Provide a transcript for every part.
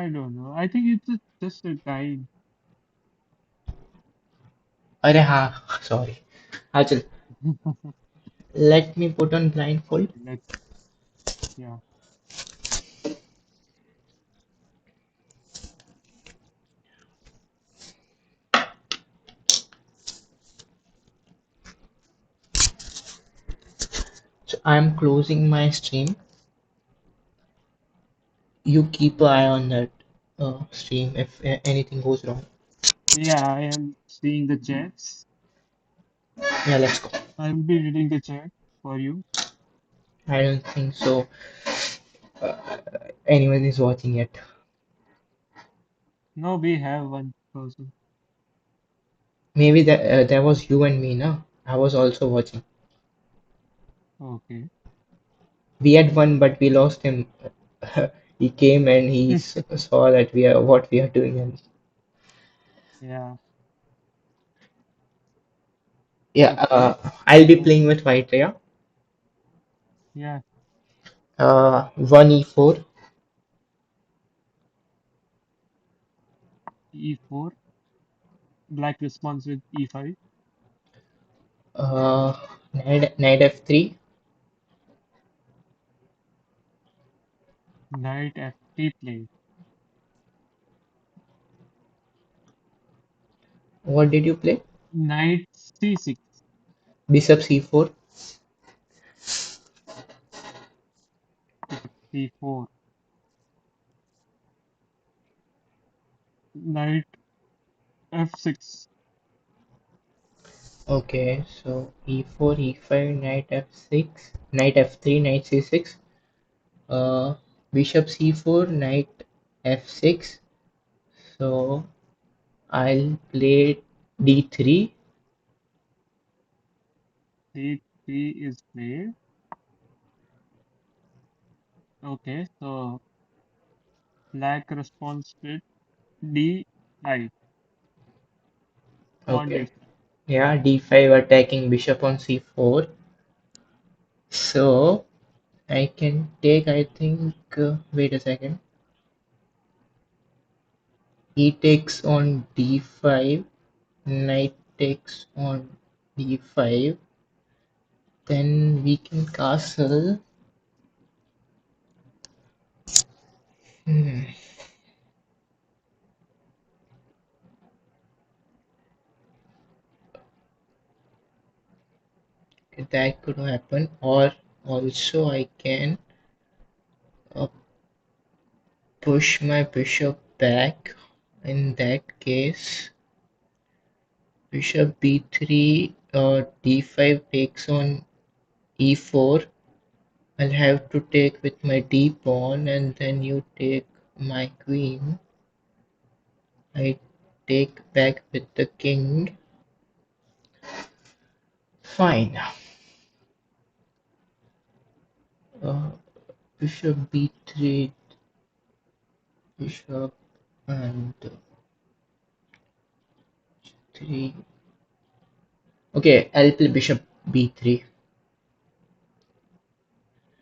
I don't know. I think it's just a time. अरे हाँ sorry. Achal, let me put on blindfold. Okay, let's yeah. So I'm closing my stream. You keep an eye on that stream if anything goes wrong. Yeah, I am seeing the chats. Yeah, let's go. I will be reading the chat for you. I don't think so. Anyone is watching yet. No, we have one person. Maybe that was you and me, no? I was also watching. Okay. We had one, but we lost him. He came and he saw that we are what we are doing, and Yeah. yeah, Okay. I'll be So playing with white. Yeah, yeah, one e4, E4. Black response with E5. knight f3, Knight F3 play. what did you play? Knight C6. Bishop c4, Bishop C4. Knight F6. okay, so e4, e5, knight f6, knight f3, knight c6, uh, bishop c4, knight f6, so I'll play d3, D3 is played. Okay, so black response with D5. Pawn okay, D5. yeah, d5 attacking bishop on c4, so I can take, I think, wait a second, he takes on d5, knight takes on d5, then we can castle. Hmm, that could happen, or also I can uh, push my bishop back. In that case, bishop b3 or d5 takes on e4. I'll have to take with my d pawn, and then you take my queen. I take back with the king. Fine. Uh, bishop b3, bishop and 3. Okay, I'll play bishop b3.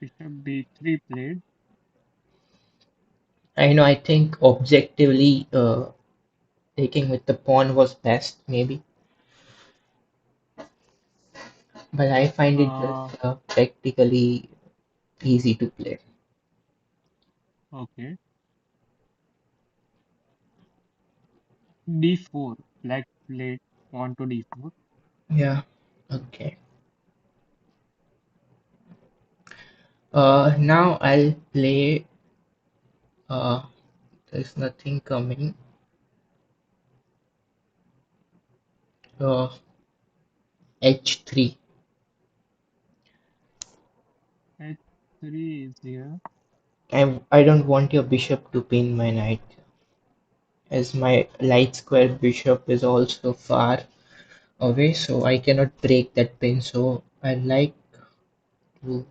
Bishop B3 played. I know, I think objectively taking with the pawn was best, maybe, but I find it Uh, just practically easy to play. okay. D4. Black played pawn to D4. Yeah, okay. Now I'll play. Uh, there's nothing coming. Uh, h3. H3 is here. I don't want your bishop to pin my knight, as my light square bishop is also far away, so I cannot break that pin. So I like to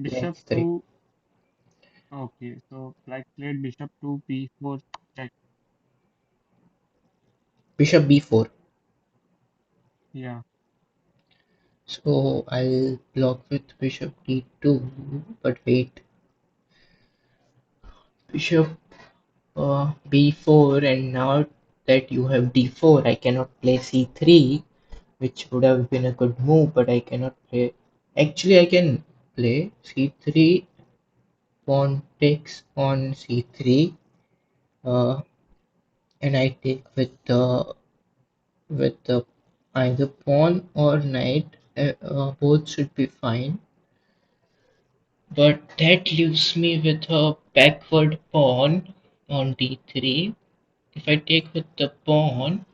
play Bishop h3. to okay. So black played bishop to B4 check. Bishop b4. Yeah. So I'll block with bishop d2. But wait, bishop. b4, and now that you have d4, I cannot play c3, which would have been a good move, but I cannot play. Actually, I can play c3, pawn takes on c3, uh, and I take with the either pawn or knight. Both should be fine, but that leaves me with a backward pawn on d3. If I take with the pawn,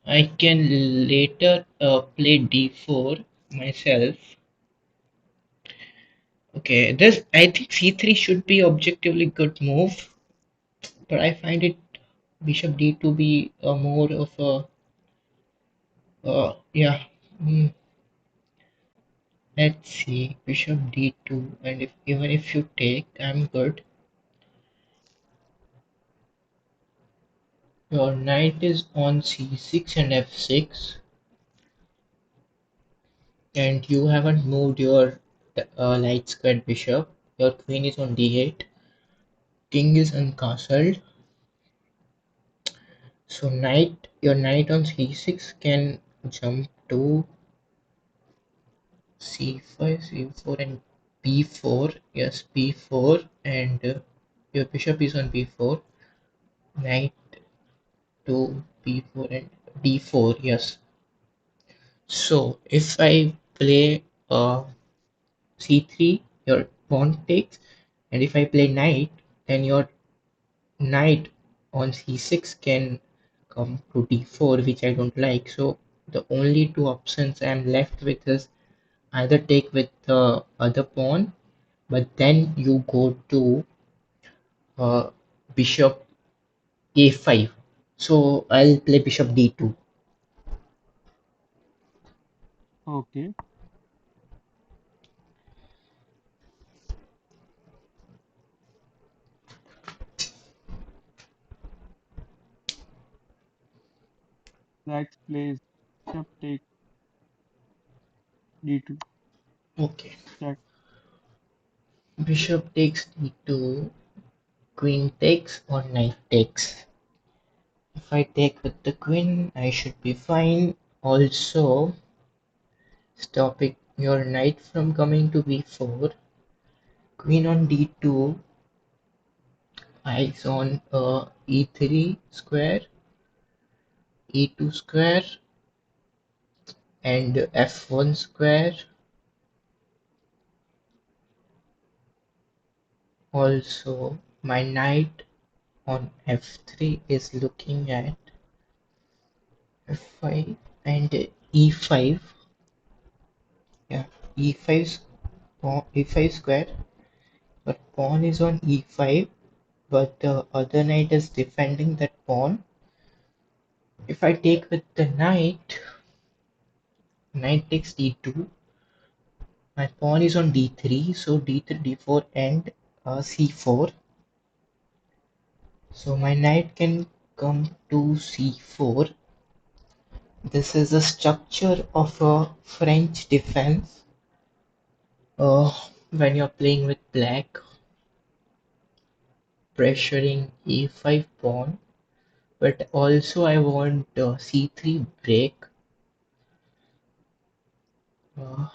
I can later play d4 myself. Okay, this I think c3 should be objectively good move, but I find it bishop d2 be more of a yeah. mm, let's see, bishop d2, and if even if you take, I'm good. Your knight is on c6 and f6, and you haven't moved your light squared bishop. Your queen is on d8, king is uncastled. So your knight on c6 can jump to c5, c4, and b4. Yes, b4, and your bishop is on b4. Knight to b4 and d4. Yes. So if I play c3, your pawn takes, and if I play knight, then your knight on c6 can come to d4, which I don't like. So the only two options I'm left with is either take with the other pawn, but then you go to uh, bishop a5. So I'll play bishop d2. Okay. Black plays bishop takes d2. Okay. Check. Bishop takes d2, queen takes or knight takes. If I take with the queen, I should be fine. Also, stopping your knight from coming to b4. Queen on d2, eyes on e3 square, e2 square, and f1 square. Also, my knight on f3 is looking at f5 and e5. Yeah, e5, e5 square, but pawn is on e5, but the other knight is defending that pawn. If I take with the knight, knight takes d2. My pawn is on d3, so d3, d4, and c4. So my knight can come to c4. This is a structure of a French defense. When you're playing with black, pressuring e5 pawn, but also I want c3 break. Uh,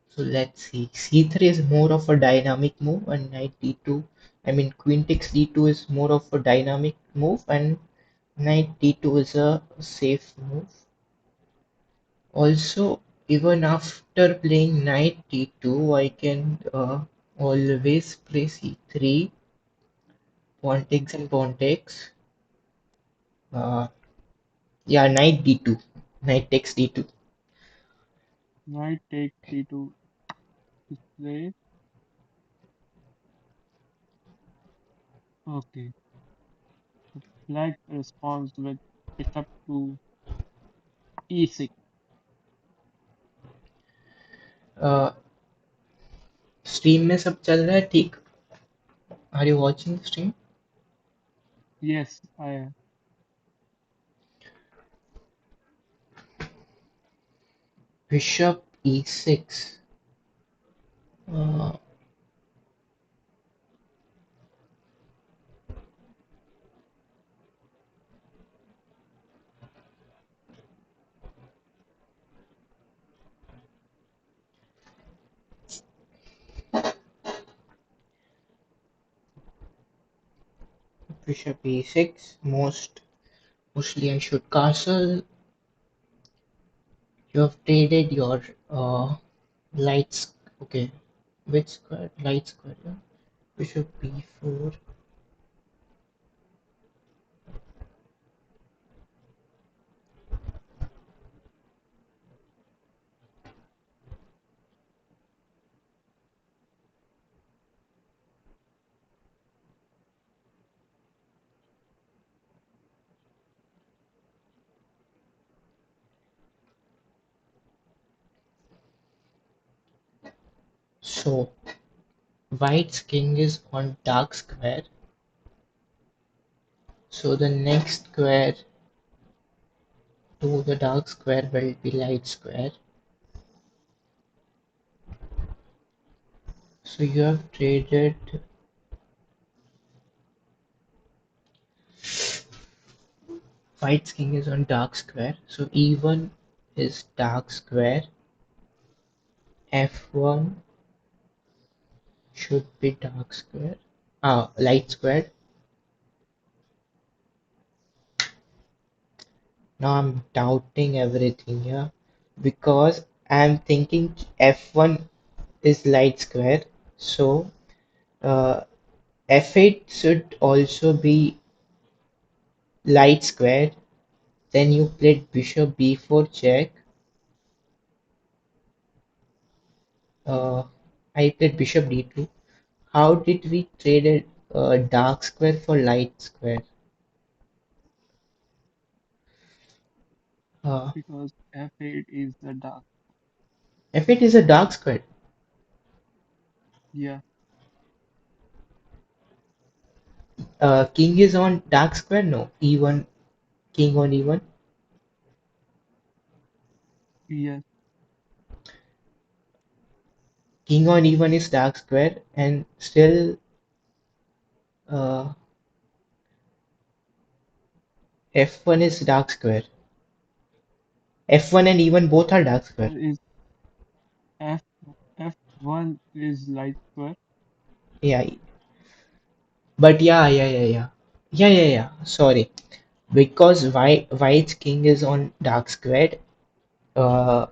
so let's see. c3 is more of a dynamic move, and knight d2. I mean, queen takes d2 is more of a dynamic move, and knight d2 is a safe move. Also, even after playing knight d2, I can always play c3, pawn takes and pawn takes. Uh, yeah, knight d2, knight takes d2. Knight takes d2 display. Okay. Black responds with bishop to e6. Stream में सब चल रहा है ठीक. Are you watching stream? Yes, I am. Bishop e6. uh, bishop e6. Mostly I should castle. You have traded your lights. Okay, which square? Light square. Yeah? Bishop b4. So white's king is on dark square. So the next square to the dark square will be light square. So you have traded white's king is on dark square. So e1 is dark square. f1 should be dark square. Light square. Now I'm doubting everything here because I'm thinking f1 is light square. So uh, f8 should also be light square. Then you played bishop b4 check. Uh, I played bishop d2. How did we trade a dark square for light square? Uh, because f8 is the dark. f8 is a dark square. Yeah, King is on dark square. No, e1 king on e1. yes, King on e1 is dark square, and still uh, f1 is dark square. f1 and e1 both are dark square. is f f1 is light square. Yeah, but yeah. Sorry, because white's king is on dark square. Uh,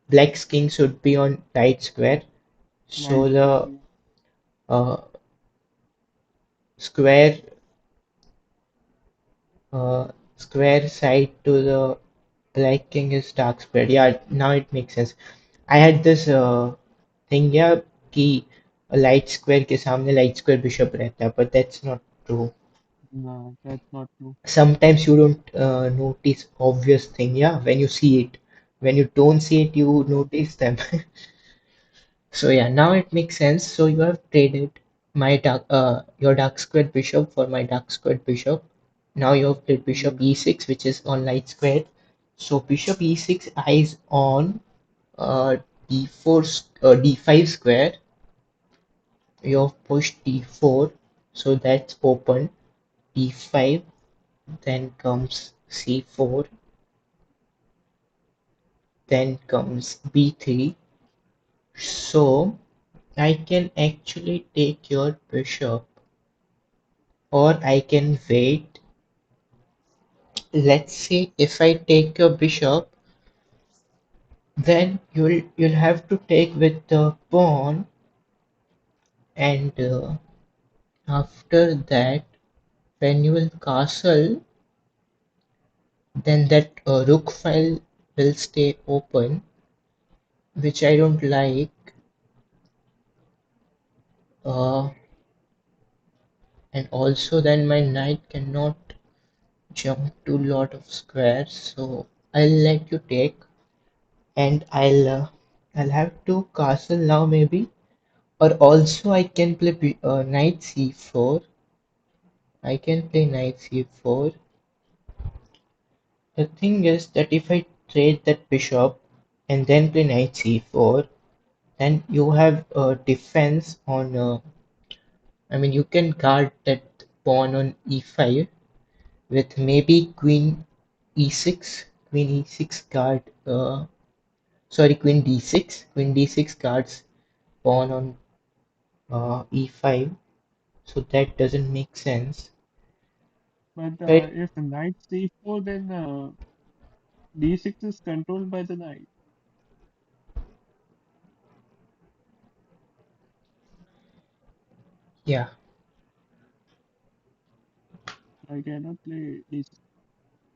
Black's king should be on light square. So Light square. the Yeah. uh, square square side to the black king is dark square. Yeah, now it makes sense. I had this thing yeah कि light square के सामने light square bishop रहता है, but that's not true. No, that's not true. Sometimes you don't notice obvious thing, yeah, when you see it. When you don't see it, you notice them. So yeah, now it makes sense. So you have traded your dark squared bishop for my dark squared bishop. Now you have played bishop Yeah, e6, which is on light squared. So bishop e6 eyes on uh, d4 d5 square. You have pushed d4, so that's open. d5, then comes c4, then comes b3. So I can actually take your bishop, or I can wait. Let's say if I take your bishop, then you'll have to take with the pawn, and after that, when you will castle, then that rook file will stay open, which I don't like. Uh, and also then my knight cannot jump to lot of squares, so I'll let you take, and I'll have to castle now maybe. Or also I can play knight c4. I can play knight c4. The thing is that if I trade that bishop and then play knight c4, then you have a defense on. I mean, you can guard that pawn on e5 with maybe queen e6. Queen e6 guard. Sorry, queen d6. Queen d6 guards pawn on e5. So that doesn't make sense. But Wait, if knight c4, then d6 is controlled by the knight. yeah. I cannot play d6,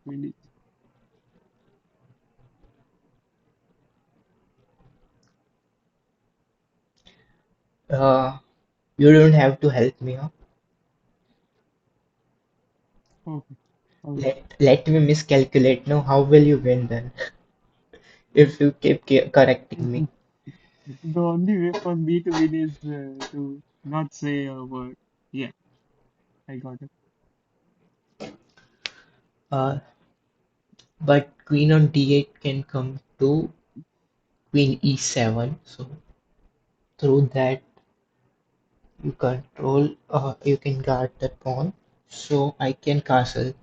queen d6. Uh, you don't have to help me, huh? Okay, okay. Let me miscalculate. No, how will you win then? If you keep correcting me. The only way for me to win is to not say a word. Yeah, I got it. Uh, but queen on d8 can come to queen e7. So through that you control, you can guard that pawn. So I can castle.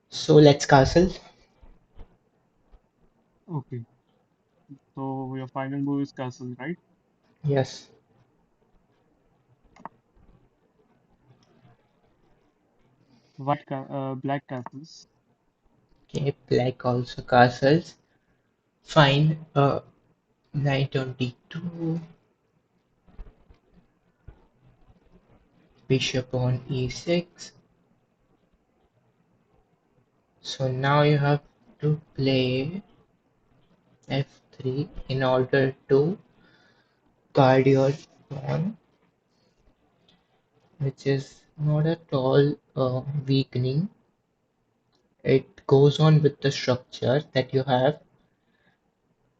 So let's castle. Okay, so your final move is castle, right? Yes. Black castles. Okay, black also castles. Fine. Knight on d2, bishop on e6. So now you have to play f3 in order to guard your pawn, which is not at all weakening. It goes on with the structure that you have.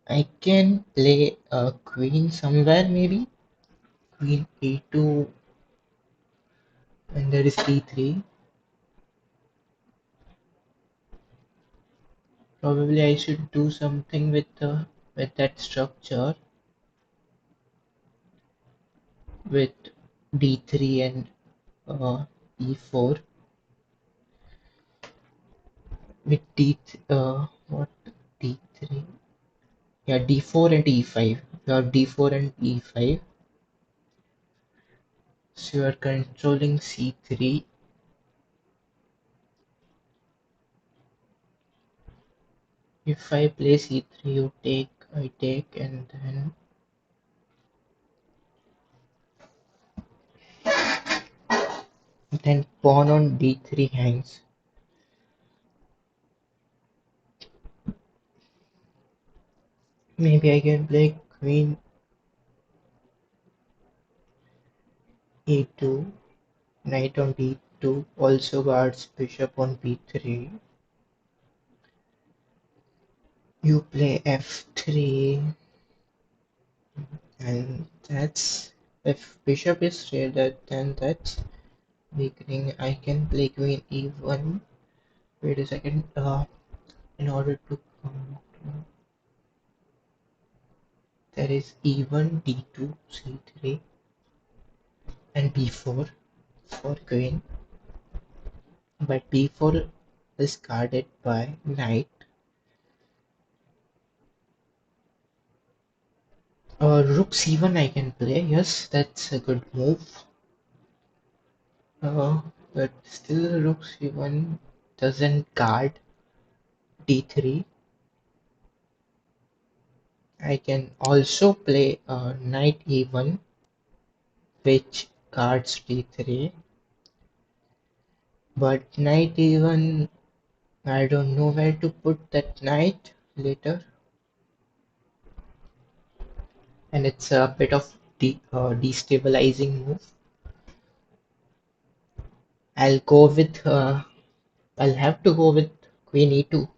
I can play a queen somewhere, maybe queen e2, and there is e3. Probably I should do something with that structure with d3 and e4 with what d3, yeah, d4 and e5. You have d4 and e5, so you are controlling c3. If I play c3, you take, I take, and then pawn on d3 hangs. Maybe I can play queen e2, knight on d2 also guards bishop on b3. You play f3, and that's, if bishop is traded, then that's weakening. I can play queen e1. Wait a second. In order to come to, there is e1, d2, c3, and b4 for queen. But b4 is guarded by knight. Rook c1 I can play. Yes, that's a good move. Uh, but still, rook c1 doesn't guard d3. I can also play knight e1, which guards d3. But knight e1, I don't know where to put that knight later, and it's a bit of destabilizing move. I'll go with. I'll have to go with queen e2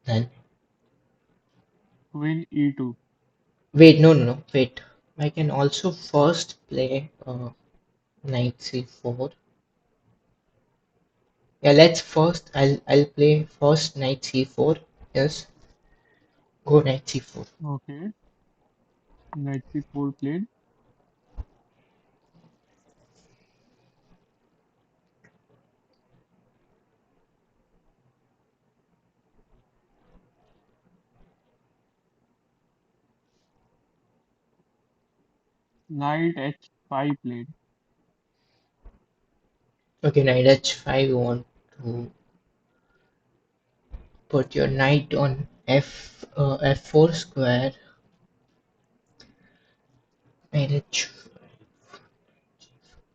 then. Queen e2. Wait, no, no, no. Wait. I can also first play knight c4. Yeah, let's first. I'll play first knight c4. Yes, go knight c4. Okay, knight c4 played. Knight h5 played. Okay, knight h5 you want. to put your knight on f4 square and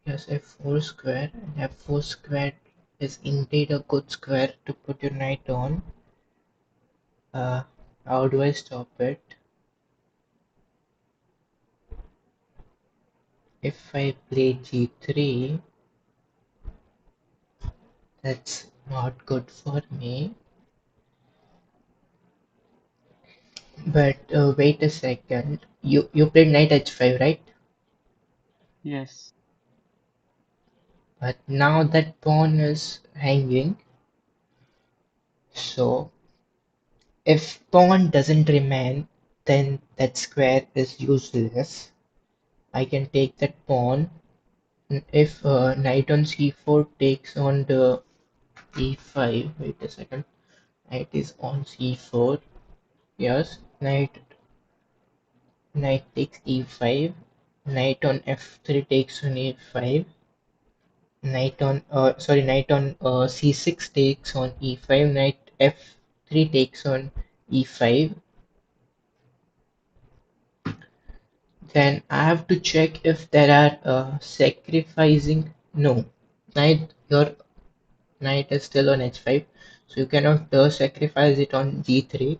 yes, f4 square, and f4 square is indeed a good square to put your knight on. Uh, how do I stop it? If I play g3, that's not good for me. But wait a second. You played knight h5, right? Yes. But now that pawn is hanging, so if pawn doesn't remain, then that square is useless. I can take that pawn. If knight on c4 takes on the e5, wait a second, knight is on c4. Yes, knight takes e5. Knight on f3 takes on e5. Knight on c6 takes on e5. Knight f3 takes on e5. Then I have to check if there are sacrificing. No, your knight is still on h5, so you cannot sacrifice it on g3.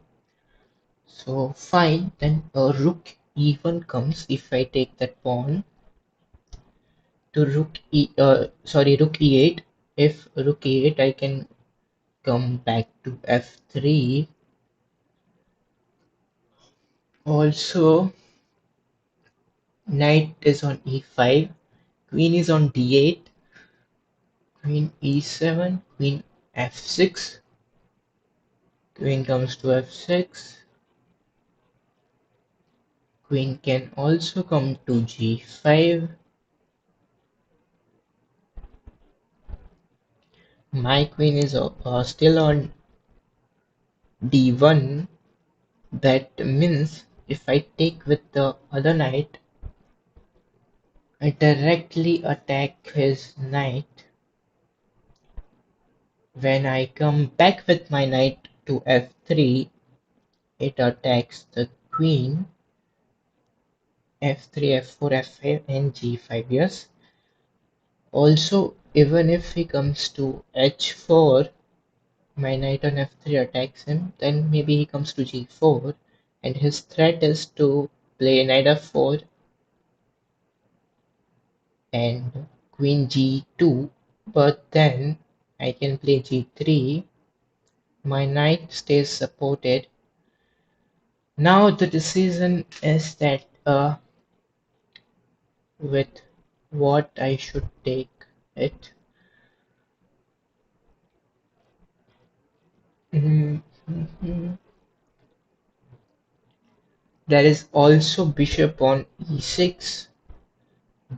So fine, then rook e1 comes if I take that pawn to rook e8. If rook e8, I can come back to f3. Also, knight is on e5, queen is on d8, queen e7, queen f6, queen comes to f6, queen can also come to g5. My queen is still on d1. That means if I take with the other knight, I directly attack his knight. When I come back with my knight to f3, it attacks the queen, f3, f4, f5, and g5. Yes. Also, even if he comes to h4, my knight on f3 attacks him, then maybe he comes to g4, and his threat is to play knight f4 and queen g2, but then I can play g3, my knight stays supported. Now the decision is that with what I should take it. Mhm, mhm. There is also bishop on e6,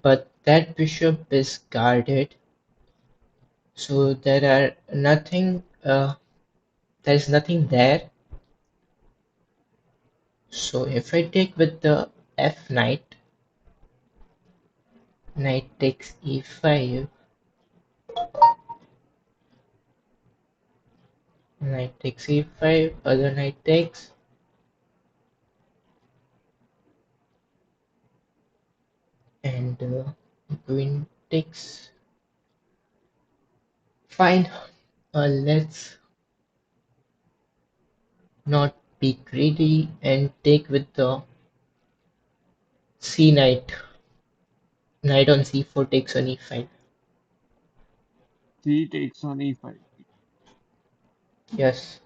but that bishop is guarded, so there is nothing there. So if I take with the f knight, knight takes e5, knight takes e5, other knight takes, and queen takes. Fine, let's not be greedy and take with the c knight. Knight on c4 takes on e5. C takes on e5. Yes.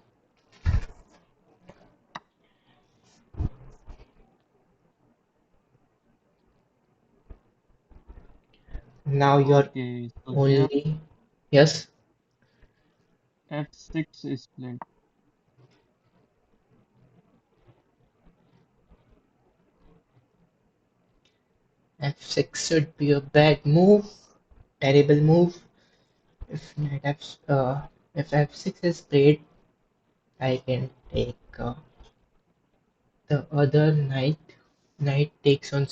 Now you're Okay, so here only. Yes. f6 is played. f6 should be a bad move. Terrible move. If knight if f6 is played, I can take the other knight. Knight takes on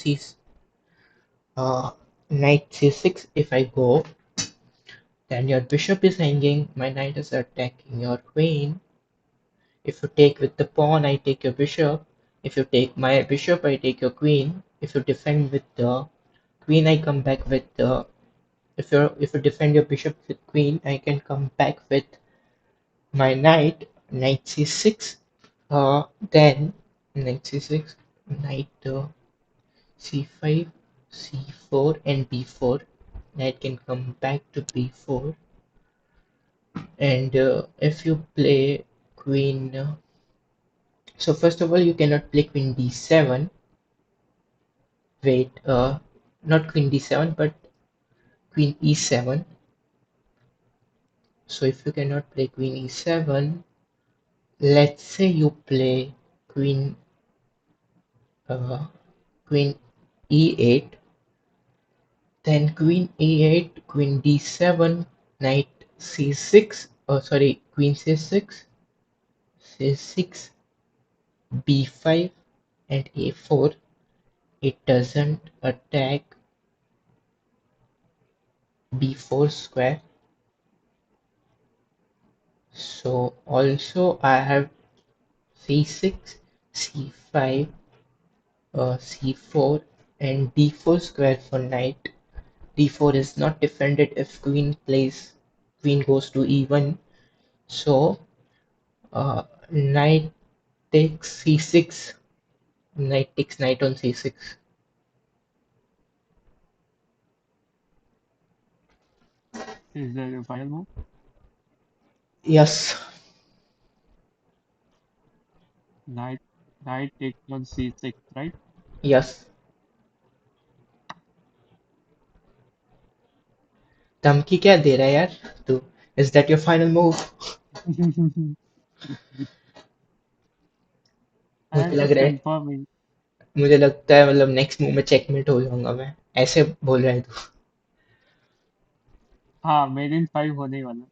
uh, knight c6 if I go. Then your bishop is hanging, my knight is attacking your queen. If you take with the pawn, I take your bishop. If you take my bishop, I take your queen. If you defend with the queen, I come back with the. If you defend your bishop with queen, I can come back with my knight. Knight c6. Then knight c6, knight c5, c4, and b4. Knight can come back to b4. And if you play queen, so first of all, you cannot play queen d7. Wait, not queen d7, but queen e7. So if you cannot play queen e7, let's say you play queen uh, queen e8, then queen e8, queen d7, knight c6. Oh, sorry, queen c6, c6, b5, and a4. It doesn't attack b4 square. So also I have c6, c5, c4, and d4 square for knight. d4 is not defended if queen goes to e1. So knight takes c6. Knight takes knight on c6. Is that your final move? Yes, Knight, knight takes on c6, right? yes. धमकी क्या दे रहा है यार तू? Is that your final move? मुझे I'm लग just रहा है confirming. मुझे लगता है मतलब नेक्स्ट मूव में चेकमेट हो जाऊंगा मैं. ऐसे बोल रहा है तू? हाँ, मेड इन 5 होने वाला.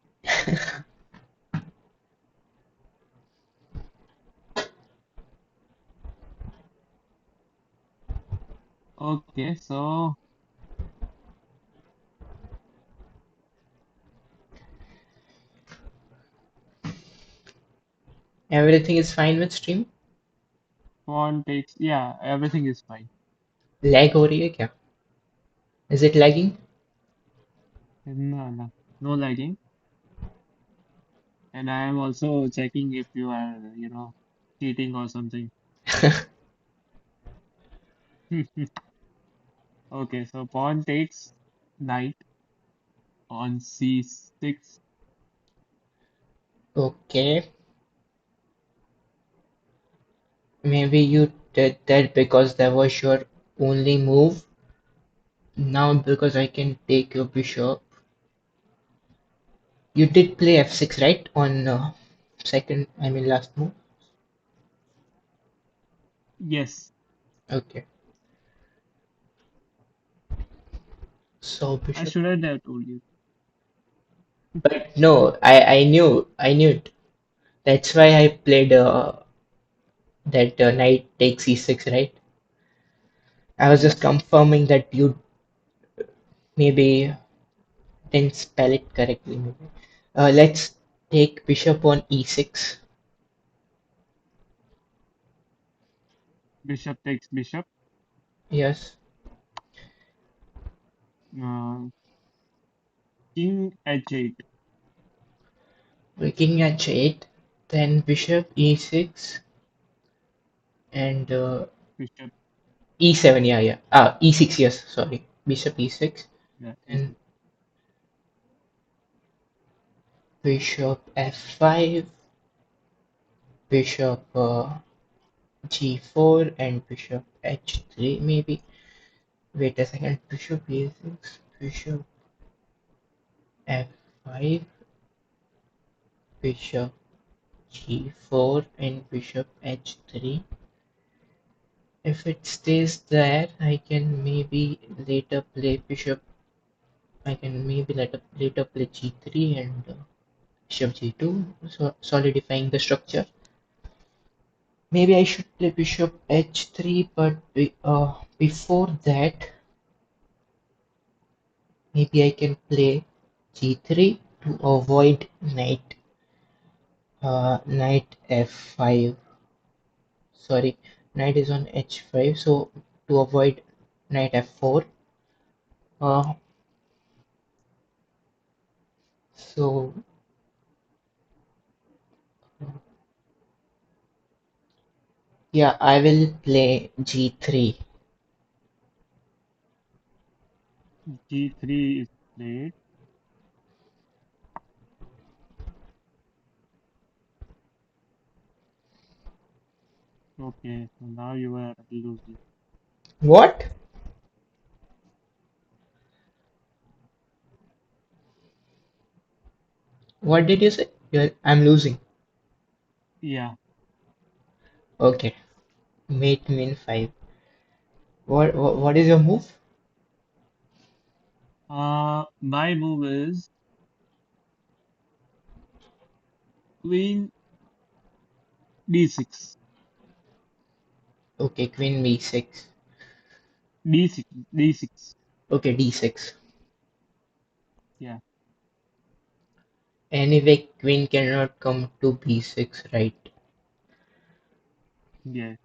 Okay, so Everything is fine with stream. pawn takes. Yeah, everything is fine. Lag हो रही है क्या? Is it lagging? No, no, no lagging. And I am also checking if you are, cheating or something. Okay, so pawn takes knight on c6. Okay, maybe you did that because that was your only move. Now because I can take your bishop. You did play f6, right? On second, I mean last move. Yes, Okay, so I bishop. shouldn't have told you. But no, I knew it. That's why I played that knight takes e6, right? I was just Yes, confirming that you maybe didn't spell it correctly. Maybe. Let's take bishop on e6. bishop takes bishop. Yes, Uh, king h8. king h8, then bishop e6 and Bishop, e7. Yeah, yeah. E6. Yes, sorry. Bishop e6 yeah, and e6. bishop f5, bishop g4, and bishop h3. Maybe. Wait a second. Bishop e6, bishop f5, bishop g4, and bishop h3. If it stays there, I can maybe later play bishop. I can maybe later play g3 and bishop g2, so solidifying the structure. Maybe I should play bishop h3, but before that, maybe I can play. G3 to avoid knight F5. Sorry, knight is on H5, so to avoid knight F4. Uh, so yeah, I will play G3. G3 is played. Okay, so now you are losing. What? What did you say? I'm losing. Yeah. Okay, mate min 5. What is your move? My move is Queen D6. Okay, queen B6. D6. D6. Okay, D6. Yeah. Anyway, queen cannot come to B6, right? Yes.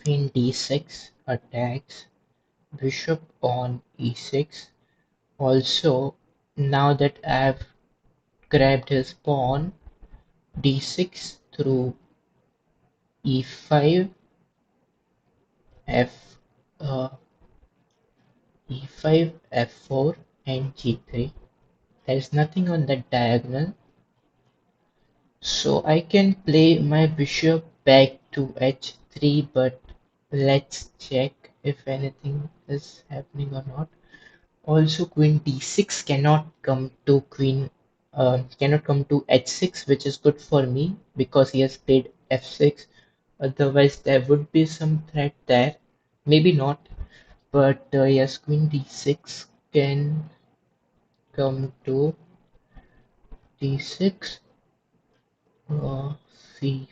Queen D6 attacks bishop on E6. Also, now that I've grabbed his pawn, D6 through E5, F, uh, E5, F4, and G3. There's nothing on that diagonal, so I can play my bishop back to H3, but let's check if anything is happening or not. Also, queen d6 cannot come to h6, which is good for me because he has played f6. Otherwise, there would be some threat there. Maybe not, but yes, queen d6 can come to d6. C.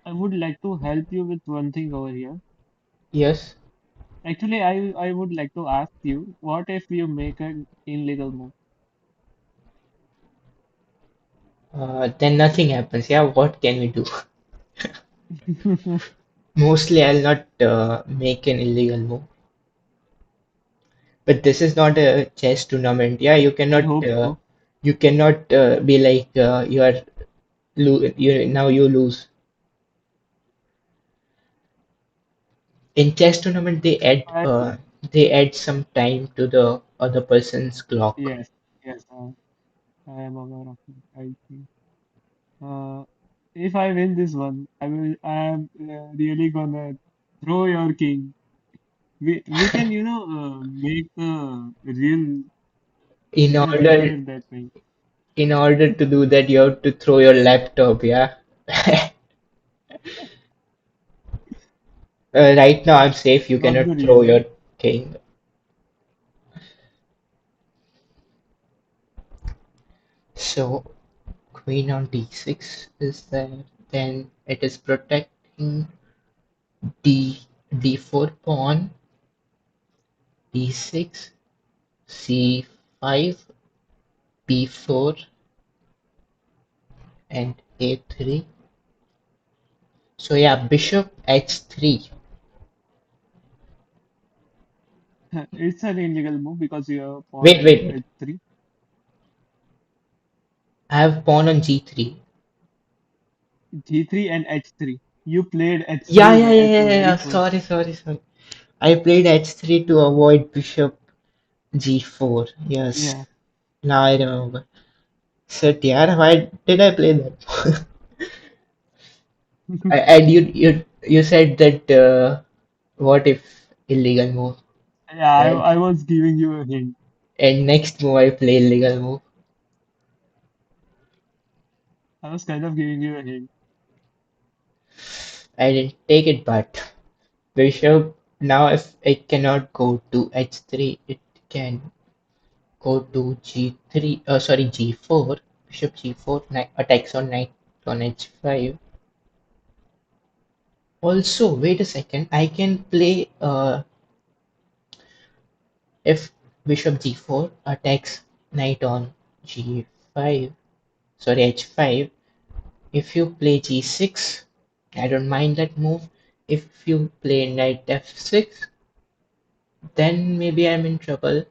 I would like to help you with one thing over here. Yes. Actually, I would like to ask you, what if you make an illegal move? Then nothing happens. Yeah, what can we do? Mostly, I'll not make an illegal move. But this is not a chess tournament. Yeah, I hope so. you cannot be like you now you lose. In chess tournament, I they add some time to the other person's clock. Yes, yes, I am aware of it. I think. Uh, if I win this one, I am really gonna throw your king. We can make a real In order picture that way. in order to do that, you have to throw your laptop. Yeah. Right now, I'm safe. You Not the cannot real throw one. your king. So queen on d6 is there. Then it is protecting d4 pawn, d6, c5, b4, and a3. So yeah, bishop h3. It's an illegal move because your pawn Wait, is wait, wait. h3. I have pawn on g3. G3 and h3. You played Yeah, h3 yeah, yeah, at the yeah, very yeah. first. Sorry, sorry, sorry. I played h3 to avoid bishop g4. Yes, Yeah. now I remember. So, yeah, why did I play that? And you said that what if illegal move, Yeah, right? I was giving you a hint. And next move I play illegal move. I was kind of giving you a hint. I didn't take it, but bishop now if it cannot go to h3, it can go to g3. Sorry, g4. bishop g4, knight attacks on knight on h5. Also, wait a second, I can play if bishop g4 attacks knight on g5, sorry h5. If you play g6, I don't mind that move. If you play knight f6, then maybe I'm in trouble.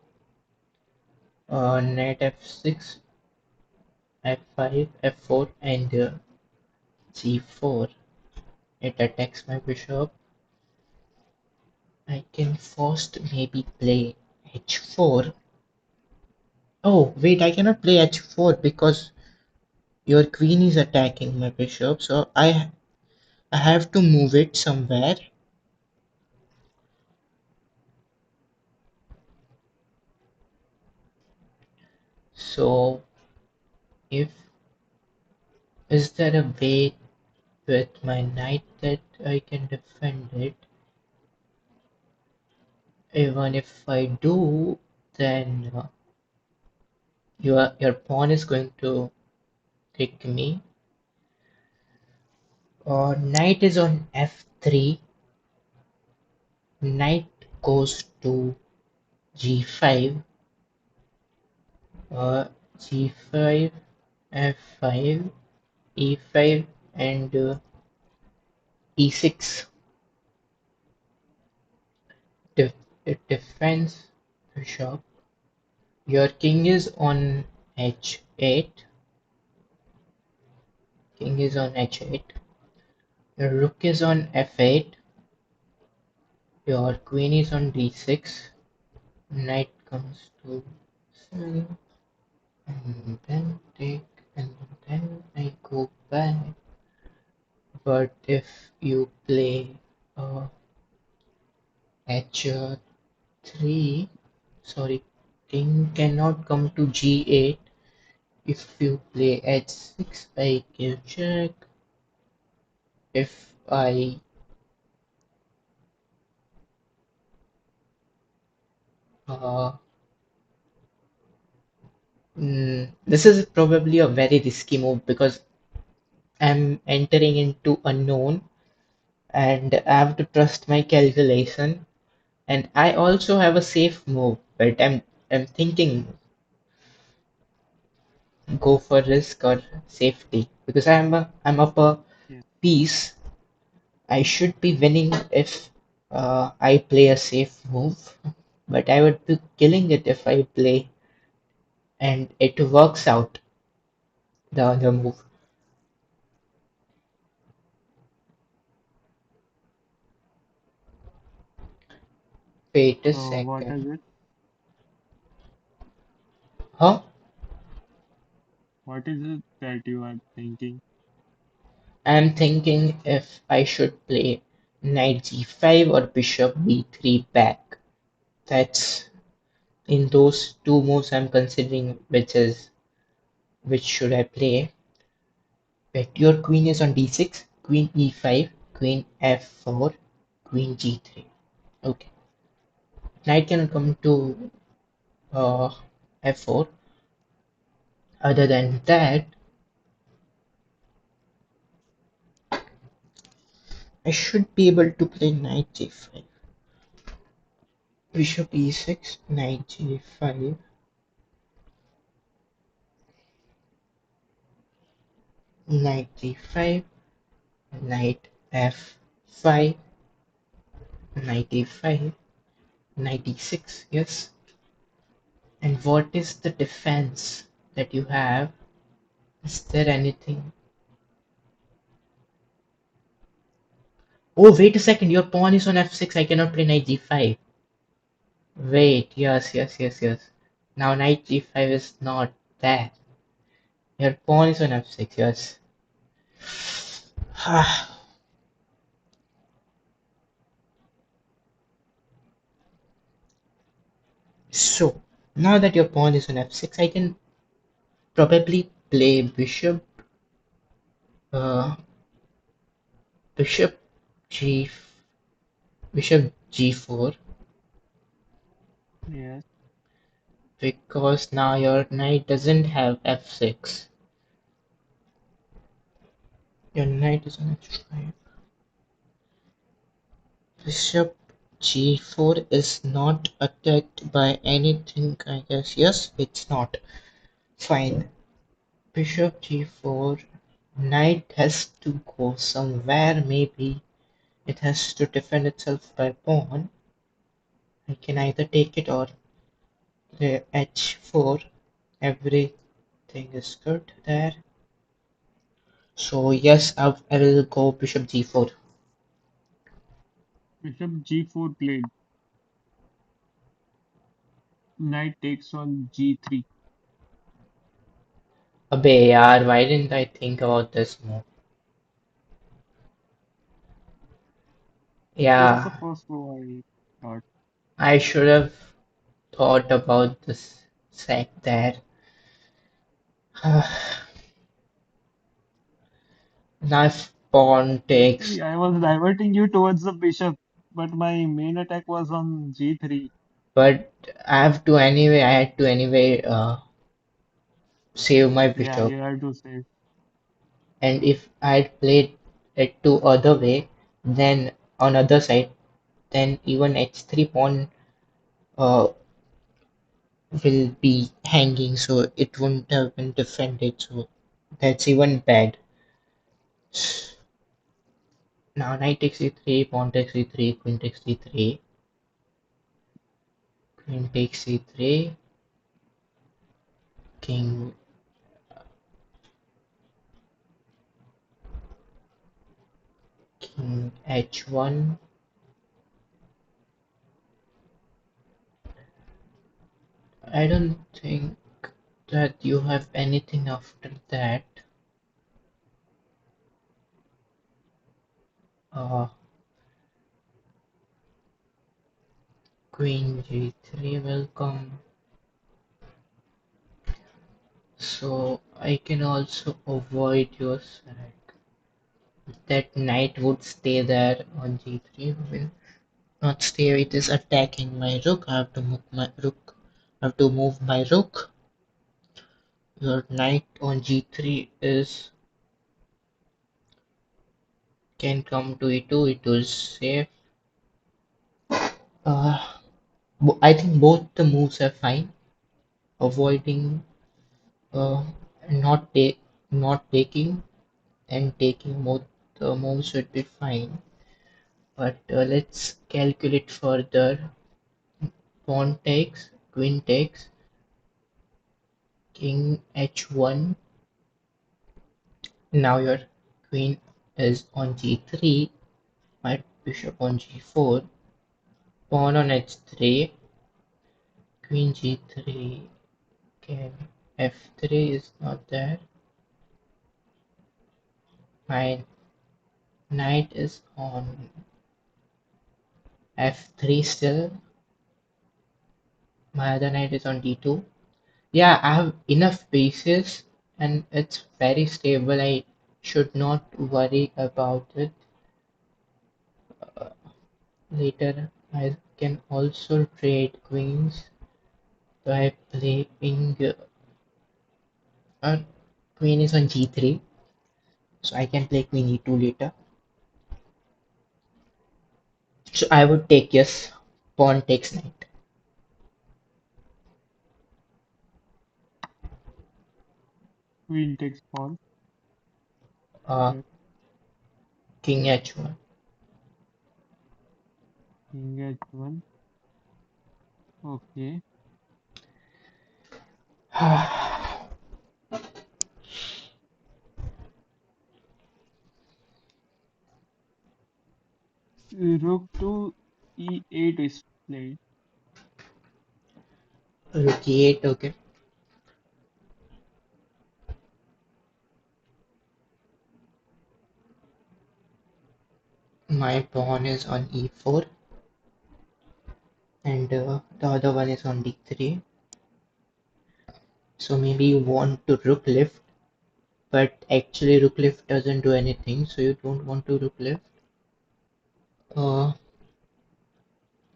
Knight f6, f5, f4, and g4. It attacks my bishop. I can first maybe play h4. Oh, wait, I cannot play h4 because your queen is attacking my bishop. So I have to move it somewhere. So if is there a way with my knight that I can defend it? Even if I do, then your pawn is going to trick me. Knight is on f3. Knight goes to g5. Uh, g5, f5, e5, and e6. Def it defends bishop. Your king is on h8. King is on h8. Your rook is on f8. Your queen is on d6. Knight comes to c7, and then take, and then I go back. But if you play uh, h3, sorry, king cannot come to g8. If you play h6, I can check. If I uh, this is probably a very risky move because I'm entering into unknown and I have to trust my calculation. And I also have a safe move, but I'm thinking go for risk or safety because I'm up a Yes. piece. I should be winning if I play a safe move, but I would be killing it if I play and it works out the other move. Wait a So what is second. it? Huh? What is it that you are thinking? I'm thinking if I should play knight g5 or bishop b3 back. That's in those two moves I'm considering which should I play. Wait, your queen is on d6, queen e5, queen f4, queen g3. Okay. Knight can come to uh, f4. Other than that, I should be able to play knight g5. Bishop e6, knight g5, knight d5, knight f5, knight e5, knight e6, yes. And what is the defense that you have? Is there anything? Oh, wait a second, your pawn is on f6, I cannot play knight g5. Wait, yes, yes, yes, yes. Now knight g5 is not there. Your pawn is on f6, yes. So, now that your pawn is on f6, I can probably play uh, bishop g, bishop g4 Yes. because now your knight doesn't have f6. Your knight is on h5. Bishop g4 is not attacked by anything, I guess. Yes, it's not. Fine. Bishop g4. Knight has to go somewhere, maybe. It has to defend itself by pawn. I can either take it or play h4. Everything is good there. So yes, I will go bishop g4. Bishop g4 played. Knight takes on g3. Abey yaar, why didn't I think about this more? It was the Yeah, first move I thought. I should have thought about this sack there. Now if pawn takes, Actually, I was diverting you towards the bishop, but my main attack was on g3. but I had to anyway save my Yeah, bishop. you have to say. And if I had played it to other way, then on other side, then even h3 pawn uh, will be hanging, so it wouldn't have been defended. So that's even bad. Now knight takes e3, pawn takes e3, queen takes e3, queen takes e3, king king h1. I don't think that you have anything after that. Uh, queen g3 will come. So I can also avoid your sack. That knight would stay there on g3. Will not stay. It is attacking my rook. I have to move my rook. I have to move my rook. Your knight on g3 is can come to e2. E2 is safe. Uh, I think both the moves are fine. Avoiding uh, not take not taking and taking both the moves should be fine. But let's calculate further. Pawn takes, queen takes, king h1. Now your queen is on g3, my bishop on g4, pawn on h3, queen g3, king f3 is not there. My knight is on f3 still. My other knight is on d2. Yeah, I have enough pieces and it's very stable. I should not worry about it. Later, I can also trade queens by playing uh, queen is on g3, so I can play queen e2 later. So I would take yes, pawn takes knight. Queen takes pawn. Uh, Yep. king h1. King h1. Okay. Rook to e8 is played. Rook e8, okay. My pawn is on e4 and the other one is on d3. So maybe you want to rook lift, but actually rook lift doesn't do anything, so you don't want to rook lift. Uh,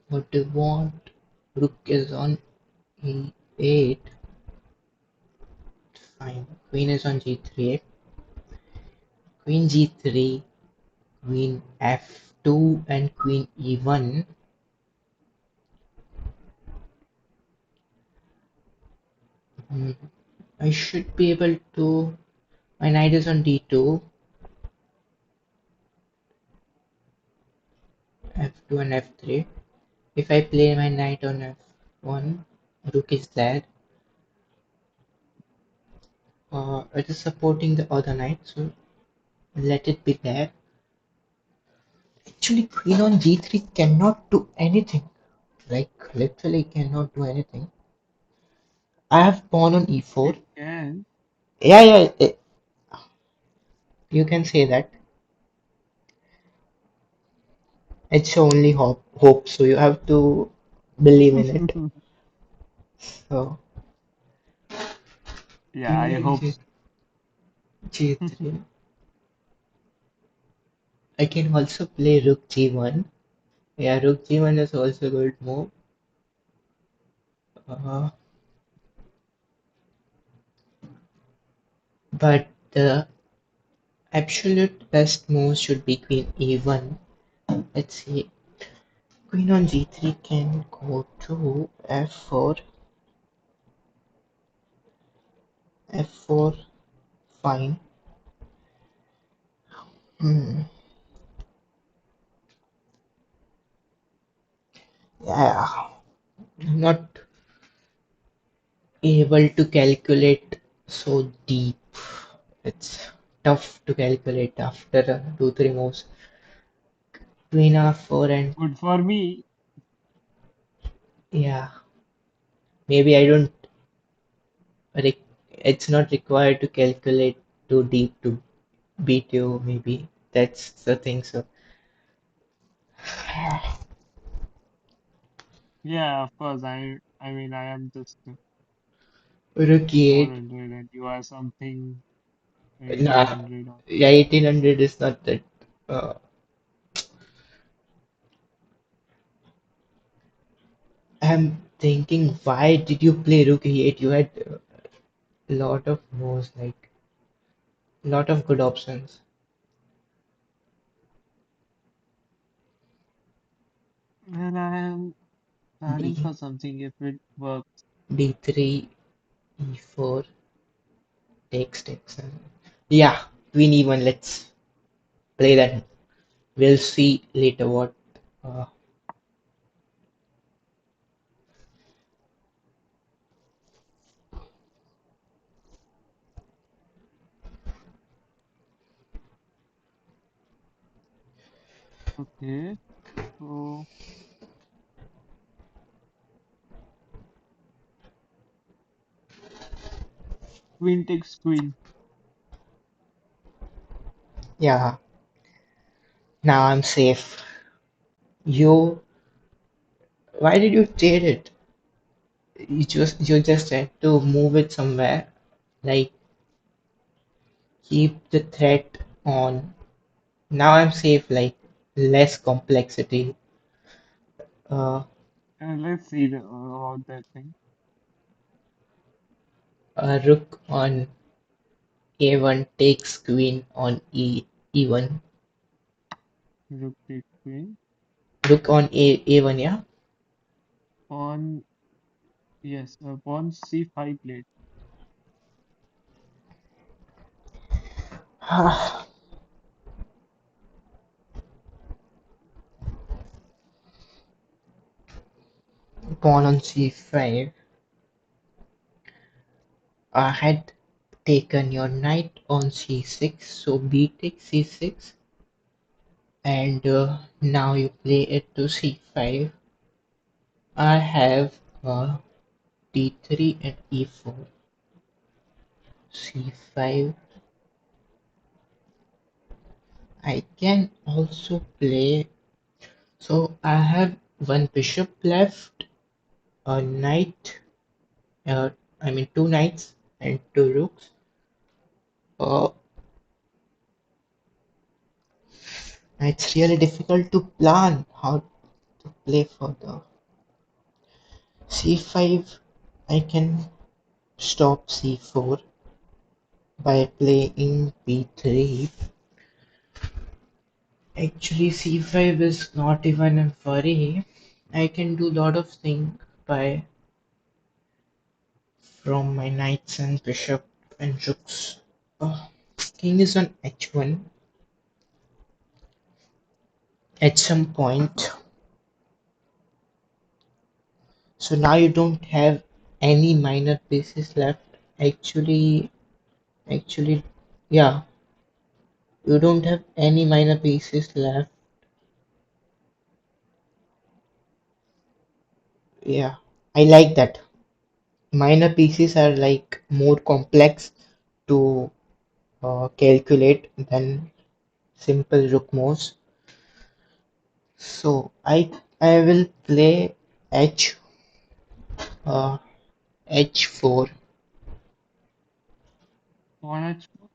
what do you want? Rook is on e8. Fine. Queen is on g3. Queen g3, queen f2, and queen e1. Hmm, I should be able to. My knight is on d2, f2, and f3. If I play my knight on f1, rook is there. It is supporting the other knight, so let it be there. Actually, queen on g3 cannot do anything. Like, literally cannot do anything. I have pawn on e4. It can. Yeah, yeah, you can say that. It's only hope, so you have to believe in it. So, Yeah, queen I on hope. g3. I can also play rook g1. Yeah, rook g1 is also a good move. Uh, but the absolute best move should be queen e1. Let's see. Queen on g3 can go to f4, f4, fine. Hmm. Yeah, not able to calculate so deep. It's tough to calculate after 2 3 moves. Queen r4 and Good for me. yeah, maybe I don't. It's not required to calculate too deep to beat you. Maybe that's the thing. So Yeah, of course. I mean, I am just rook e8. 400 and you are something Nah, 1800 or yeah, 1800 is not that. Uh, I'm thinking, why did you play rook e8? You had a lot of moves, like lot of good options. and I am planning D for something if it works. d3, e4, takes. Yeah, queen e1. Let's play that. We'll see later what. Uh, Okay, so queen takes queen. yeah, now I'm safe. You, why did you trade it? You just had to move it somewhere. Like, keep the threat on. Now I'm safe. Like, less complexity. Uh, Let's see about that thing. rook on a1 takes queen on e1. Rook takes queen. Rook on a1. Yeah. On, yes, pawn c5 plate. Pawn on c5. I had taken your knight on c6, so b takes c6, and now you play it to c5. I have d3 and e4, c5. I can also play. So I have one bishop left, a knight. Uh, I mean two knights and two rooks. Uh, it's really difficult to plan how to play further. c5. I can stop c4 by playing b3. Actually, c5 is not even a worry. I can do lot of things by from my knights and bishop and rooks. Oh, king is on h1 at some point. So now you don't have any minor pieces left. Actually, actually, yeah, you don't have any minor pieces left. Yeah, I like that. Minor pieces are like more complex to calculate than simple rook moves. So I will play h uh, h4. Pawn h4.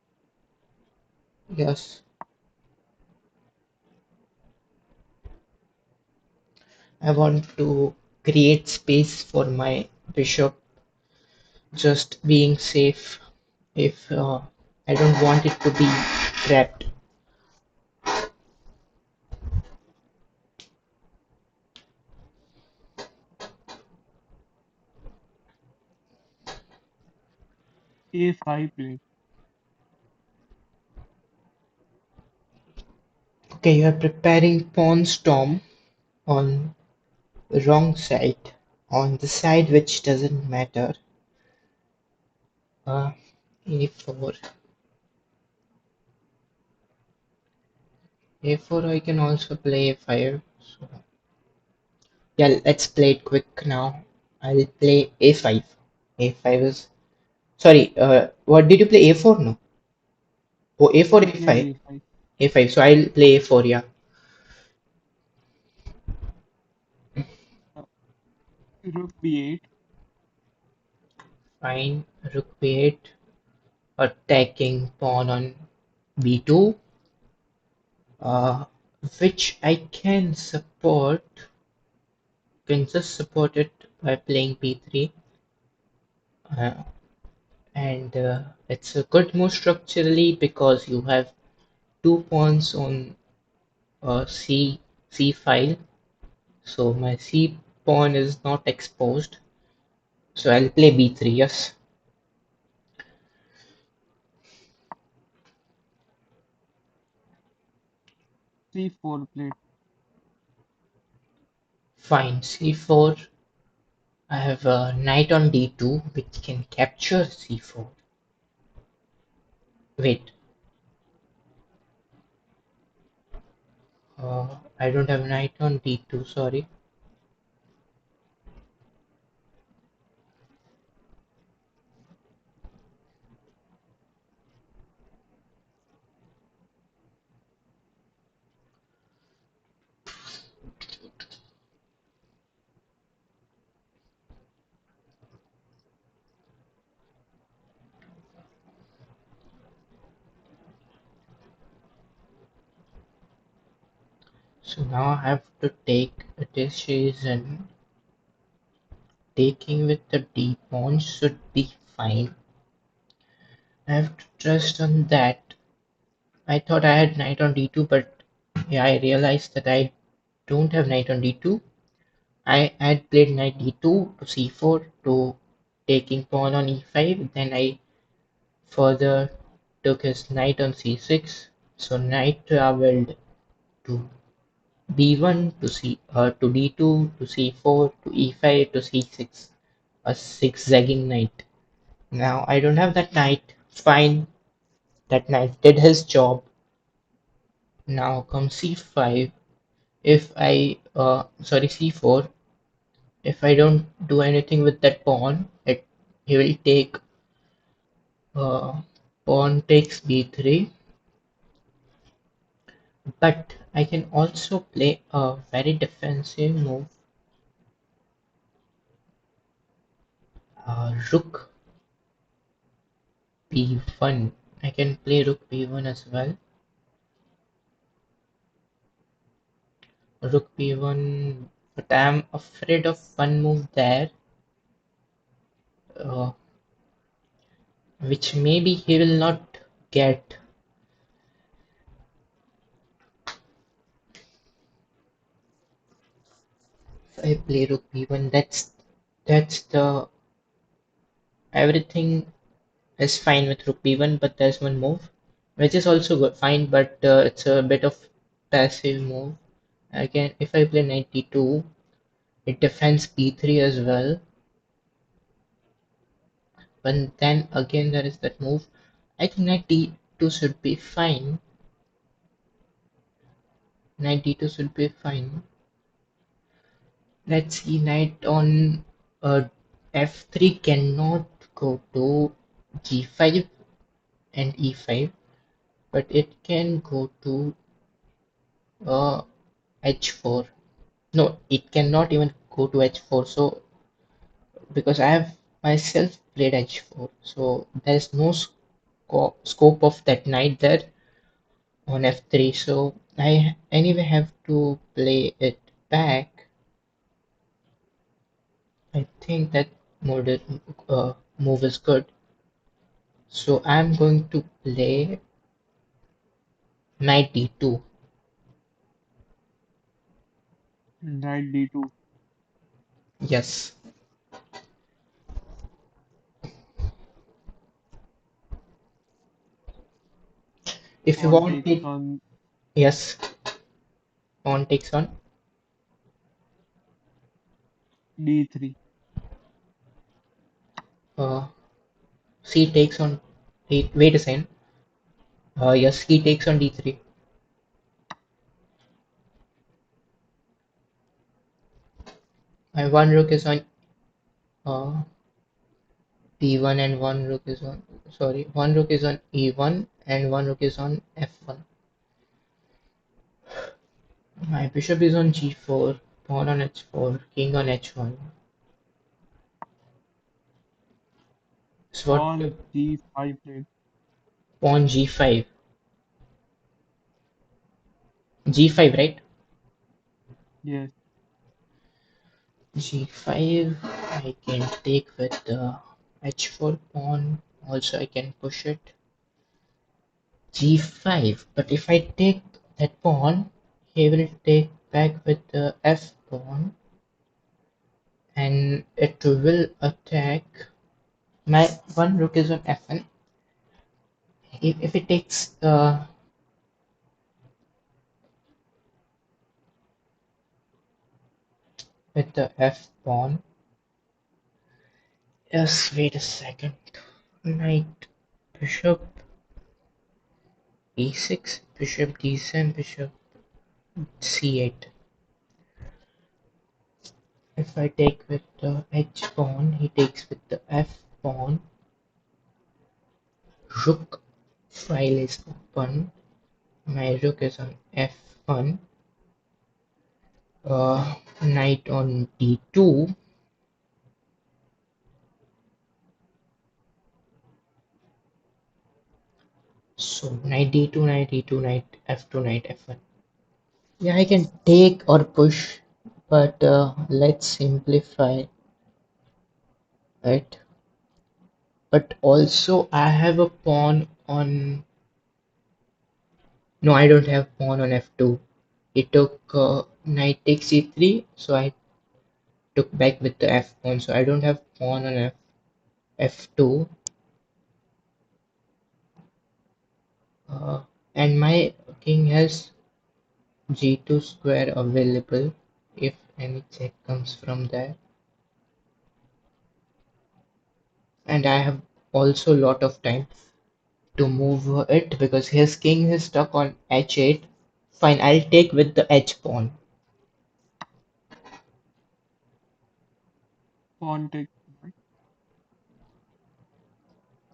Yes, I want to create space for my bishop just being safe if I don't want it to be trapped. A5 play. Okay, you are preparing pawn storm on the wrong side, on the side which doesn't matter. Uh, a4, a4. I can also play a5. So yeah, let's play it quick now. I'll play a5. A5 is sorry. What did you play? A4? No. Oh, a4, I played a5, A5. a5. So I'll play a4. Yeah, Uh, Rook B8. fine. Rook b8. Attacking pawn on b2, uh, which I can just support it by playing b3, uh, and it's a good move structurally because you have two pawns on c file, so my c pawn is not exposed. So I'll play b3. Yes, C4 played. fine. c4. I have a knight on d2, which can capture c4. Wait, I don't have knight on d2. Sorry. So now I have to take a decision. Taking with the d pawn should be fine. I have to trust on that. I thought I had knight on d2, but yeah, I realized that I don't have knight on d2. I had played knight d2 to c4 to taking pawn on e5. Then I further took his knight on c6. So knight traveled to b1 to to d2 to c4 to e5 to c6, a zigzagging knight. Now I don't have that knight. Fine, that knight did his job. Now come c5. If I sorry, c4. If I don't do anything with that pawn, he will take uh, pawn takes b3. But I can also play a very defensive move, rook b1. I can play rook b1 as well. Rook b1, but I'm afraid of one move there, uh, which maybe he will not get. I play rook b1, that's the everything is fine with rook b1, but there's one move which is also good, fine, but it's a bit of passive move. Again, if I play knight d2, it defends b3 as well, but then again there is that move. I think knight d2 should be fine. Knight d2 should be fine. Let's see, knight on f3 cannot go to g5 and e5, but it can go to uh, h4. No, it cannot even go to h4. So because I have myself played h4, so there's no scope of that knight there on f3. So I anyway have to play it back. I think that move is good. So I'm going to play knight d2. Knight D2. Yes. If you Pawn want takes it, on yes, pawn takes on. D3. Uh, c takes on. Wait a second. Yes, he takes on d3. My one rook is on uh, d1 and one rook is on. Sorry, one rook is on e1 and one rook is on f1. My bishop is on g4, pawn on h4, king on h1. So what? Pawn G5 played. Pawn g5. G5, right? Yes. G5. I can take with the h4 pawn. Also, I can push it. G5. But if I take that pawn, he will take back with the f pawn, and it will attack. My one rook is on f1. If it takes with the f pawn. Yes, wait a second. Knight, bishop e6, bishop d7, bishop c8. If I take with the h pawn, he takes with the f pawn. Rook file is open. My rook is on f1. Knight on d2. So knight d2, knight d2, knight f2, knight f1. Yeah, I can take or push, but let's simplify it. But also I have a pawn on. No, I don't have pawn on f2. He took knight takes c3, so I took back with the f pawn. So I don't have pawn on f2. Uh, and my king has g2 square available if any check comes from there. And I have also lot of time to move it because his king is stuck on h8. Fine, I'll take with the h pawn. Pawn takes.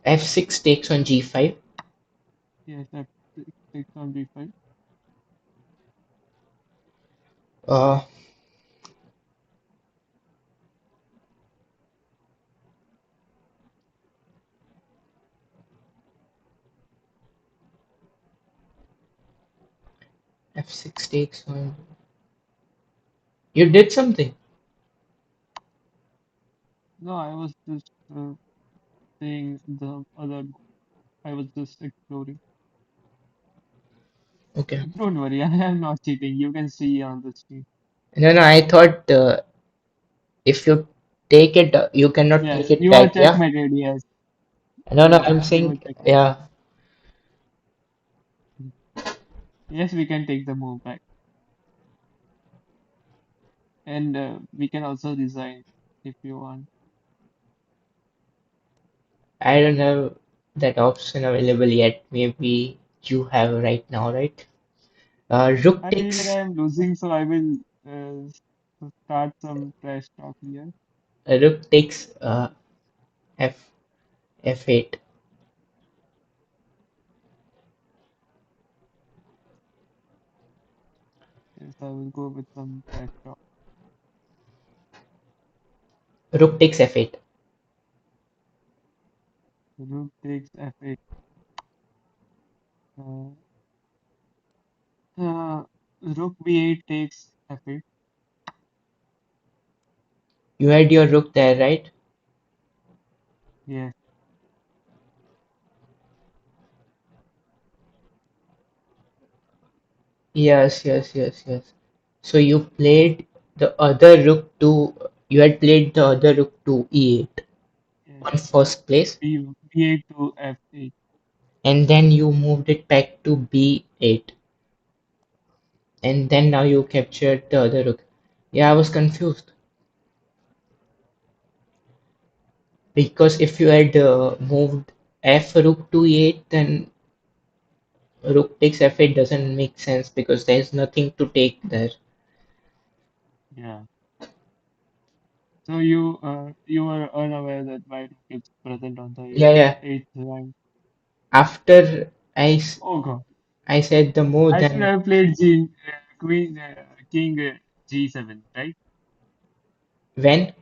f6 takes on g5. Yes, F6 takes on B5. Uh, f6 takes on. You did something. No, I was just saying the other. I was just exploring. Okay. Don't worry, I am not cheating. You can see on the screen. No, no, I thought. If you take it, you cannot Yeah, take it you are back. Yeah. checkmated. Yes, No, no, yes, I'm you were saying, checkmated. yeah, Yes, we can take the move back, and we can also resign if you want. I don't have that option available yet. Maybe you have right now, right? Rook I feel like takes, I am losing, so I will start some trash talk here. rook takes f f8. Yes, I will go with some trash talk. Rook takes f8. Rook takes f8. Uh, uh, Rook b8 takes f8. You had your rook there, right? Yes, Yes, yes, yes, yes. So you played the other rook to, you had played the other rook to e8 yes. on first place, B8 to f8. and then you moved it back to b8, and then now you captured the other rook. Yeah, I was confused because if you had moved f rook to e8, then rook takes f8 doesn't make sense because there's nothing to take there. Yeah. So you were unaware that my rook is present on the Yeah, yeah. eighth rank. After I, s- Oh God. I said the move, I should then have played G, Queen, King G7, right? when?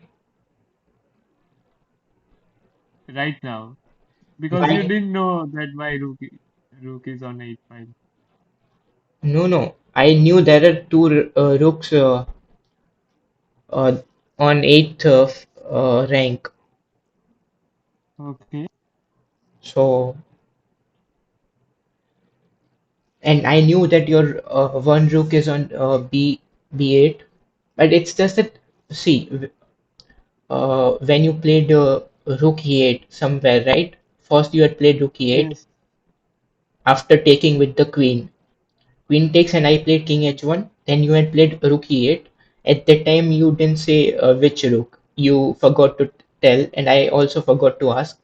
Right now, because you Why? didn't know that my rook is on 8 file. No, no. I knew there are two rooks uh, on eighth rank. Okay. So, and I knew that your one rook is on b8, but it's just that, see, when you played rook e8 somewhere, right? First you had played rook e8 Yes. after taking with the queen. Queen takes and I played king h1. Then you had played rook e8. At that time you didn't say which rook. You forgot to tell, and I also forgot to ask.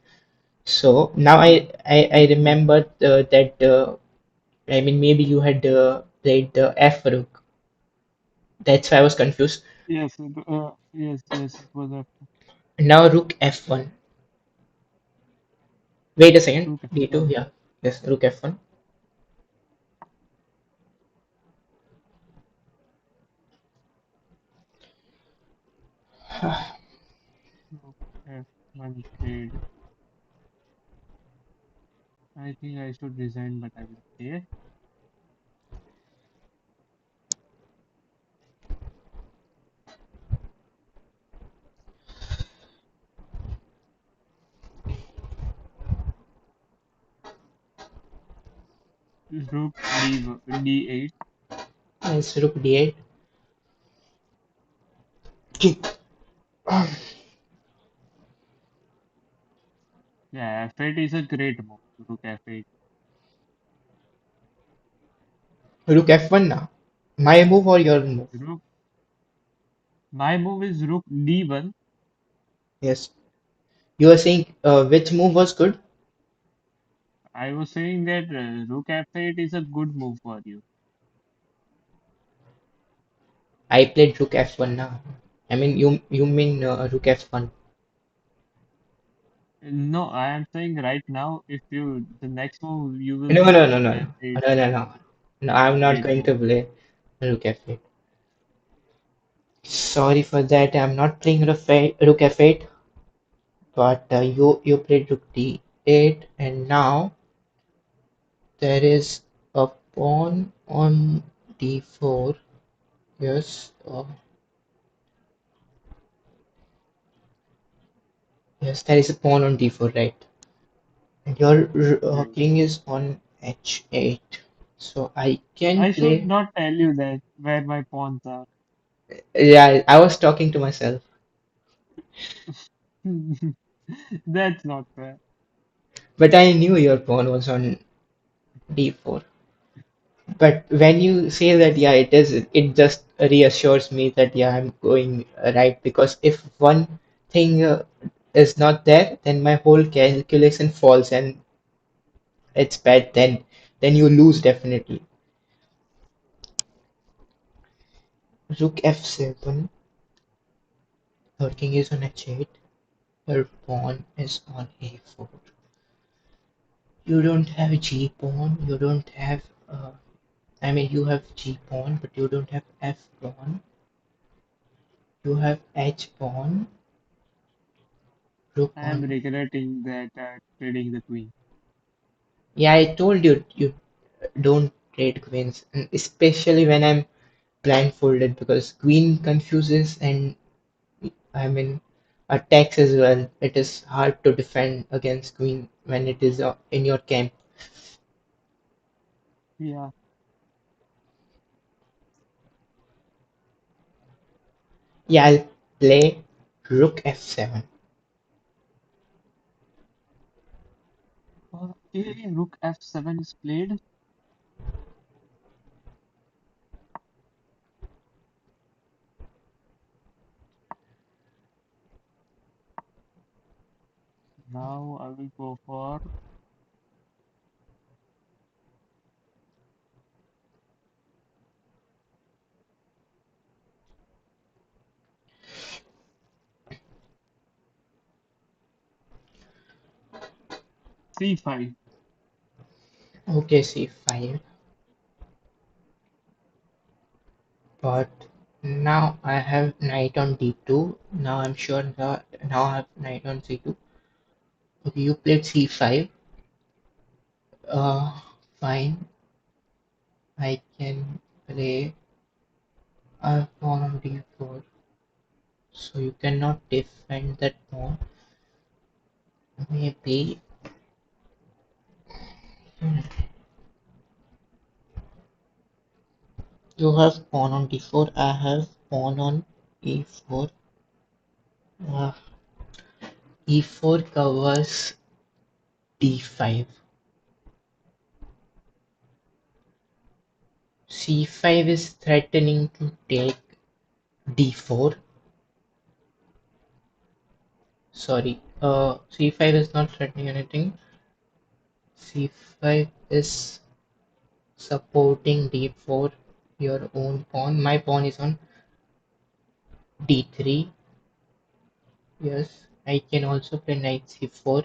So now Oh, I okay. remembered that I mean maybe you had played the f rook. That's why I was confused. Yes. Yes. Yes. It was a Now rook f1. Wait a second. rook d2. f1. Yeah. Yes. Rook f1. Rook f1 played. I think I should resign, but I will stay. Rook d8. Yes. Rook d8. King. Yeah, f8 is a great move. Rook f8. Rook f1 now. My move or your move? Rook. My move is rook d1. Yes. You were saying which move was good? I was saying that rook f8 is a good move for you. I played rook f1 now. I mean, you mean rook f1? No, I am saying right now, if you the next move you will No, see no, no, rook no, no, f8 no, no, no. No, I'm not great going move. to play rook f8. Sorry for that. I'm not playing rook f8, but you played rook d8, and now there is a pawn on d4. Yes, yes, there is a pawn on d4, right? And your Yes. king is on h8. So I can I should play. not tell you that where my pawns are. Yeah, I was talking to myself. That's not fair. But I knew your pawn was on d4. But when you say that, yeah, it is, it just reassures me that, yeah, I'm going right. Because if one thing is not there, then my whole calculation falls and it's bad. Then you lose definitely. Rook f7. Your king is on h8. Your pawn is on a4. You don't have g pawn. You don't have. I mean, you have g pawn, but you don't have f pawn. You have h pawn. Rook I am on. regretting that trading the queen. Yeah, I told you you don't trade queens, and especially when I'm blindfolded because queen confuses and I mean attacks as well. It is hard to defend against queen when it is in your camp. Yeah. Yeah, I'll play rook f7. Okay, rook f7 is played. Now I will go for c5. Okay, c5. But now I have knight on d2. Now I'm sure that now I have knight on c2. Okay, you played c5. Uh, Fine. I can play a pawn on d4. So you cannot defend that pawn. Maybe you have pawn on d4. I have pawn on e4. Uh, e4 covers d5. c5 is threatening to take d4. Sorry, c5 is not threatening anything. c5 is supporting d4, your own pawn. My pawn is on d3. Yes, I can also play knight c4.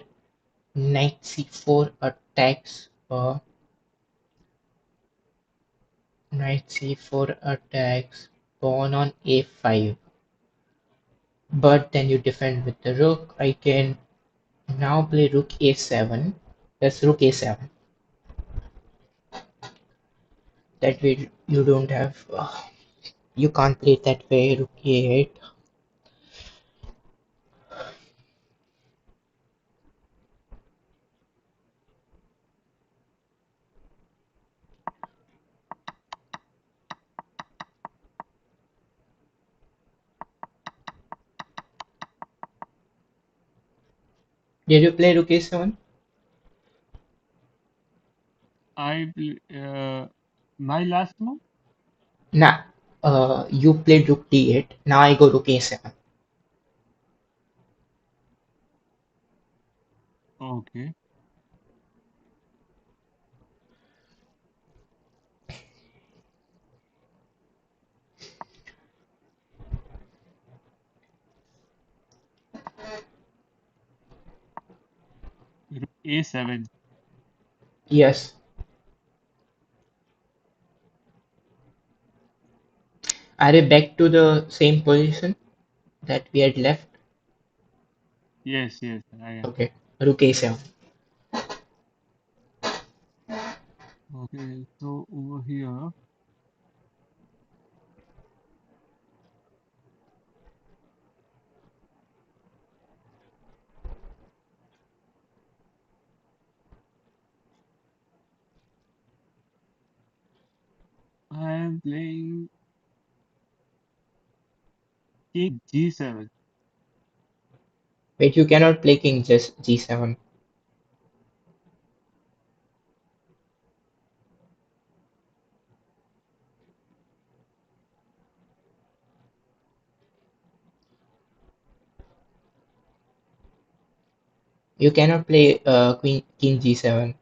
Knight c4 attacks. Knight c4 attacks. Pawn on a5. But then you defend with the rook. I can now play rook a7. That's rook a7. That way you don't have. You can't play it that way. Rook a8. Did you play rook a7? My last move. Nah. You played rook d8. Now I go rook a7. Okay, rook a7. Yes. Are we back to the same position that we had left? Yes, yes, I am. Okay. Rook a7. Okay, so over here, I am playing king g7. Wait, you cannot play king just g7. You cannot play queen king g7.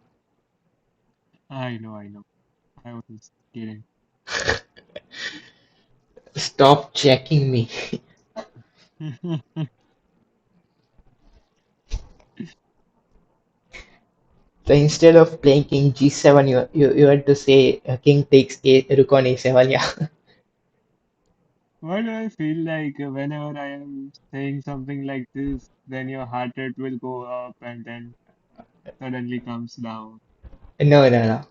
I know, I know. I was just kidding. Stop checking me. So instead of playing king g7, you had to say king takes rook on a7. Yeah. Why do I feel like whenever I am saying something like this, then your heart rate will go up and then suddenly comes down? No, no, no.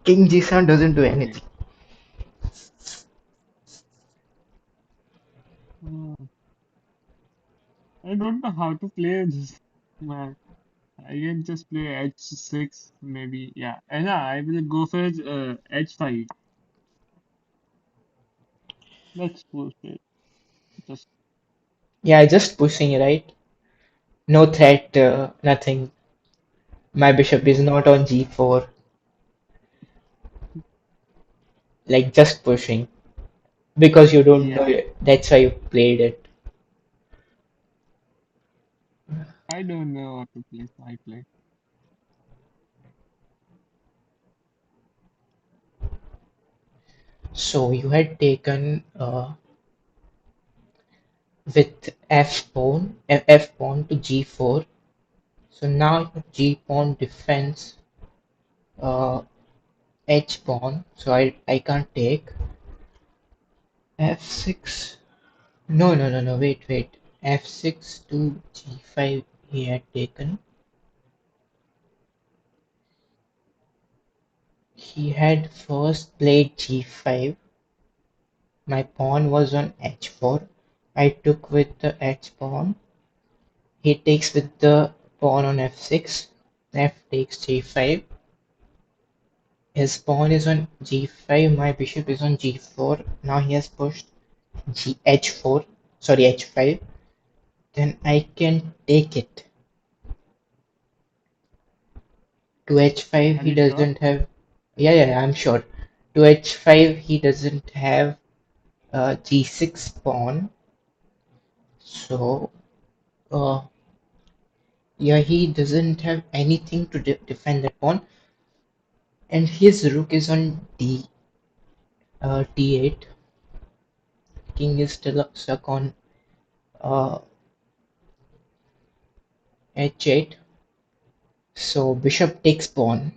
King g7 doesn't do Okay. anything. Uh, I don't know how to play this, man. I can just play h6 maybe. Yeah. And I will go for h5. Let's push it. Just Yeah, just pushing, right? No threat, nothing. My bishop is not on g4. Like just pushing. Because you don't know yeah. it. That's why you played it. I don't know what to play. So I play. So you had taken with f pawn to g4. So now your g pawn defends uh, h pawn. So I can't take f6. No, no, no, no. Wait. f6 to g5 he had taken. He had first played g5. My pawn was on h4. I took with the h pawn. He takes with the pawn on f6. F takes g5. His pawn is on g5. My bishop is on g4. Now he has pushed h4. Sorry, h5. Then I can take it. To h5 Are he you sure? doesn't have. Yeah, I'm sure. To h5 he doesn't have g6 pawn. So uh, yeah, he doesn't have anything to defend that pawn, and his rook is on d8. King is still stuck on uh, h8. So bishop takes pawn.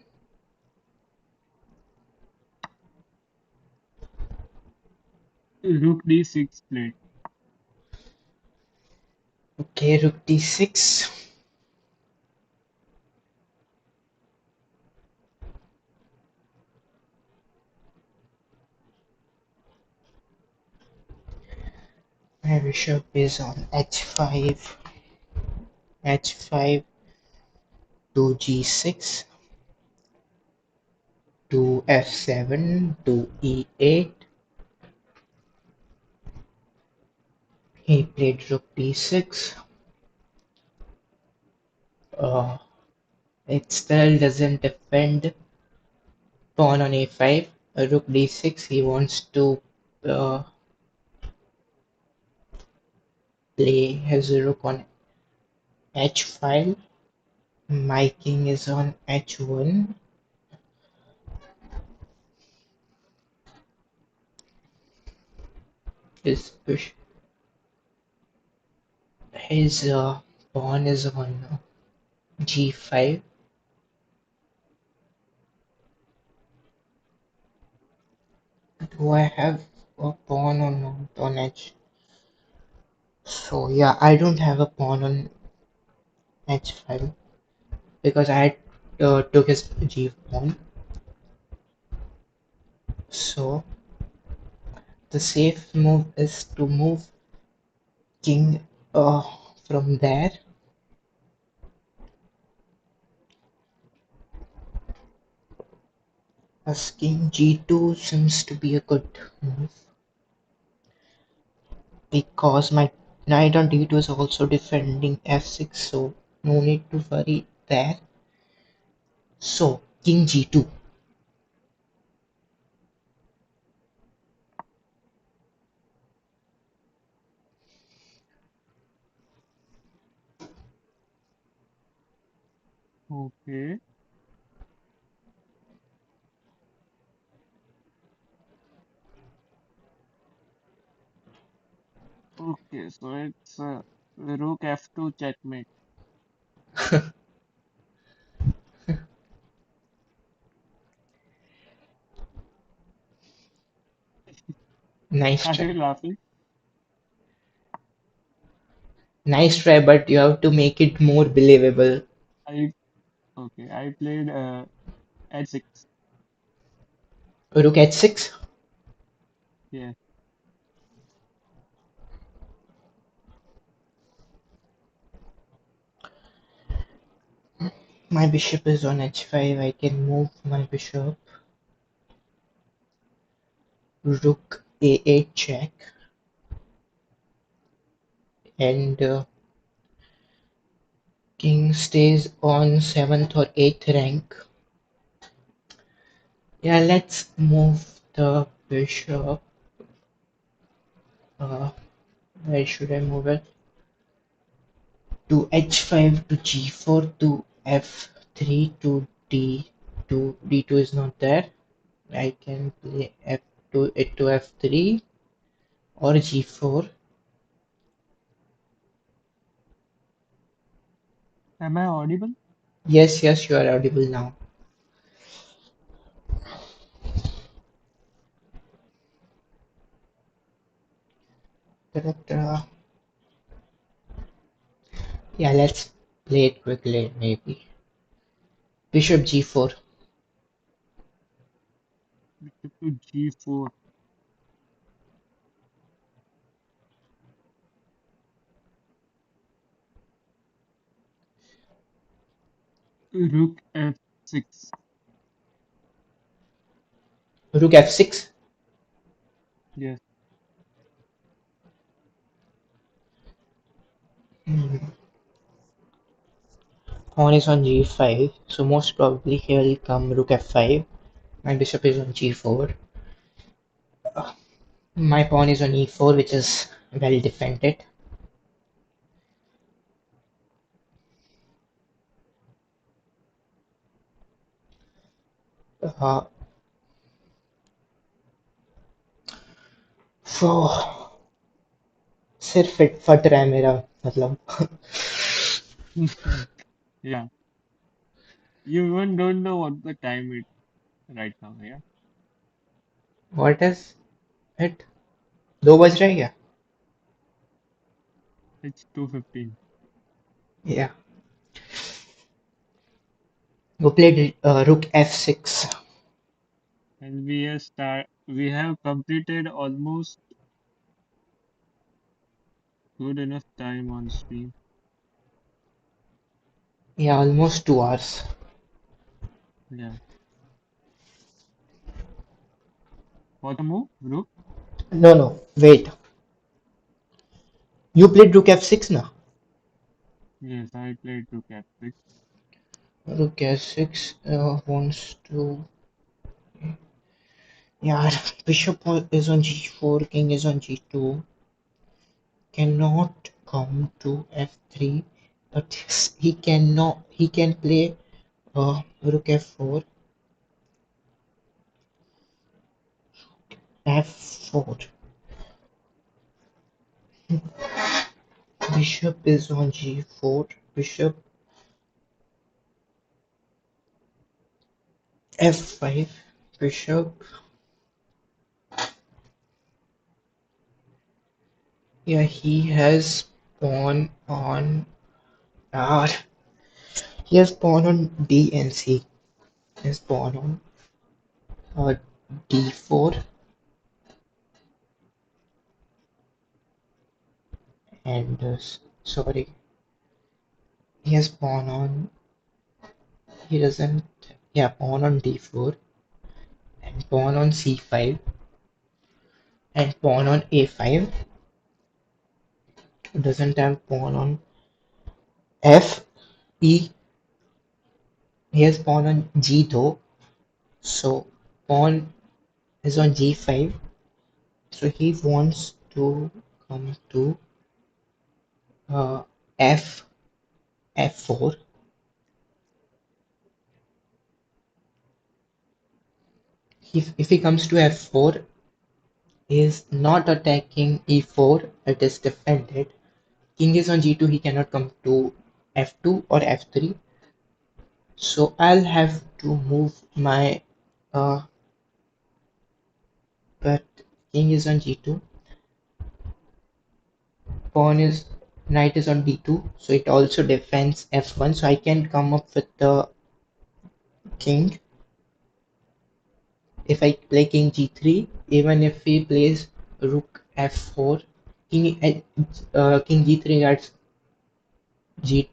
Rook d6 played. Okay, rook d6. My bishop is on h5, h5 to g6 to f7 to e8. He played rook d6. Uh, it still doesn't defend pawn on a5. Rook d6. He wants to uh, play his rook on h5. My king is on h1. His push. His pawn is on g5. Do I have a pawn or not on h? So yeah, I don't have a pawn on h5 because I had took his g pawn. So the safe move is to move king from there. As king g2 seems to be a good move. because my knight on d2 is also defending f6, so no need to worry there. So king g2. Okay. Okay. So it's rook f2 checkmate. Nice Are try. you laughing? Nice try, but you have to make it more believable. I okay. I played h6. Rook h6. Yeah. My bishop is on h5. I can move my bishop. Rook a8 check, and king stays on 7th or 8th rank. Yeah, let's move the bishop. Uh, where should I move it? To h5, to g4, to f3, to d2. D2 is not there. I can play f2 it to f3 or g4. Am I audible? Yes, yes, you are audible now. Ta-da-ta. Yeah, let's play it quickly, maybe. Bishop g4. Bishop to g4. Rook f6. Rook f6. Yes. Pawn is on g5, so most probably he will come rook f5. My bishop is on g4. My pawn is on e4, which is well defended. Uh, so सिर फट रहा है मेरा मतलब. Yeah. You even don't know what the time is right now. Yeah. What is it? 2 बज रहा है क्या? It's 2:15. Yeah. Go play rook f6. And we have completed almost good enough time on stream. Yeah, almost 2 hours. Yeah. What a move, Rook? No, no, wait. You played rook f6 now? Yes, I played Rook F6. Rook f6 wants to. Yeah, bishop is on g4, king is on g2. Cannot come to f3, but he cannot. He can play rook f4, f4. Bishop is on g4. Bishop f5. Bishop. Yeah, he has pawn on r. He has pawn on d and c. He has pawn on d4 and sorry. He has pawn on. He doesn't. Yeah, pawn on d4 and pawn on c5 and pawn on a5. Doesn't have pawn on F, E. He has pawn on G though. So pawn is on G5. So he wants to come to uh, F, F4. If he comes to F4, he is not attacking E4. It is defended. King is on G2. He cannot come to F2 or F3. So I'll have to move my uh, but king is on G2. Pawn is knight is on D2, so it also defends F1. So I can come up with the king if I play king G3. Even if he plays rook F4, king G3 guards G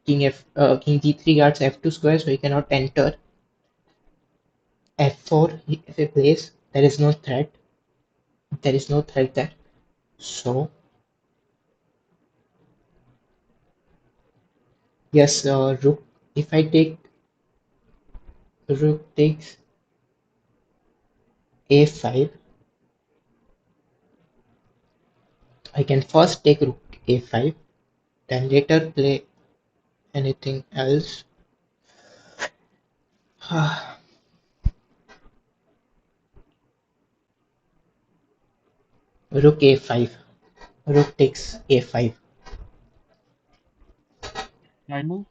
king G3 guards F2 square, so he cannot enter F4. If he plays, there is no threat. There is no threat there. So yes, rook. If I take rook takes A5, I can first take rook A5, then later play anything else. Rook A5. Rook takes A5. Right move.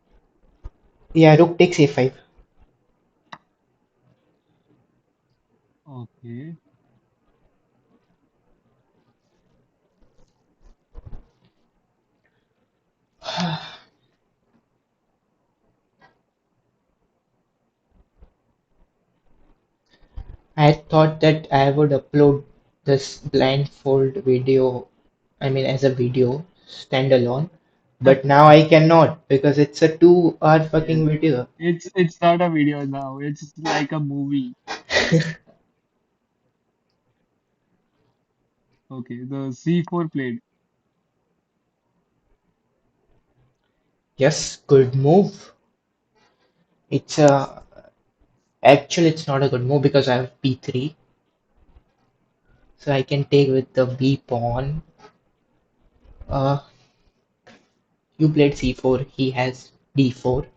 Yeah, rook takes A5. Okay. I thought that I would upload this blindfold video, I mean, as a video, standalone. But now I cannot because it's a 2 hour Yes. fucking video. It's not a video now. It's like a movie. Okay. The C4 played. Yes, good move. It's a actually it's not a good move because I have B3. So I can take with the B pawn. Uh, you played C4, he has D4.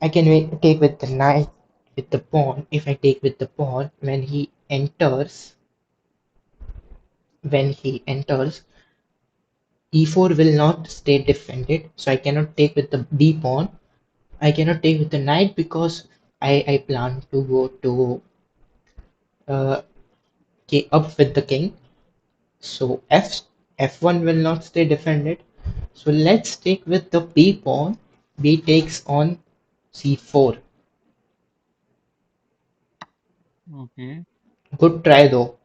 I can take with the knight with the pawn. If I take with the pawn, when he enters, E4 will not stay defended. So I cannot take with the B pawn. I cannot take with the knight because I plan to go to uh, up with the king. So F1 will not stay defended. So let's take with the B pawn. B takes on C4. Okay. Good try though.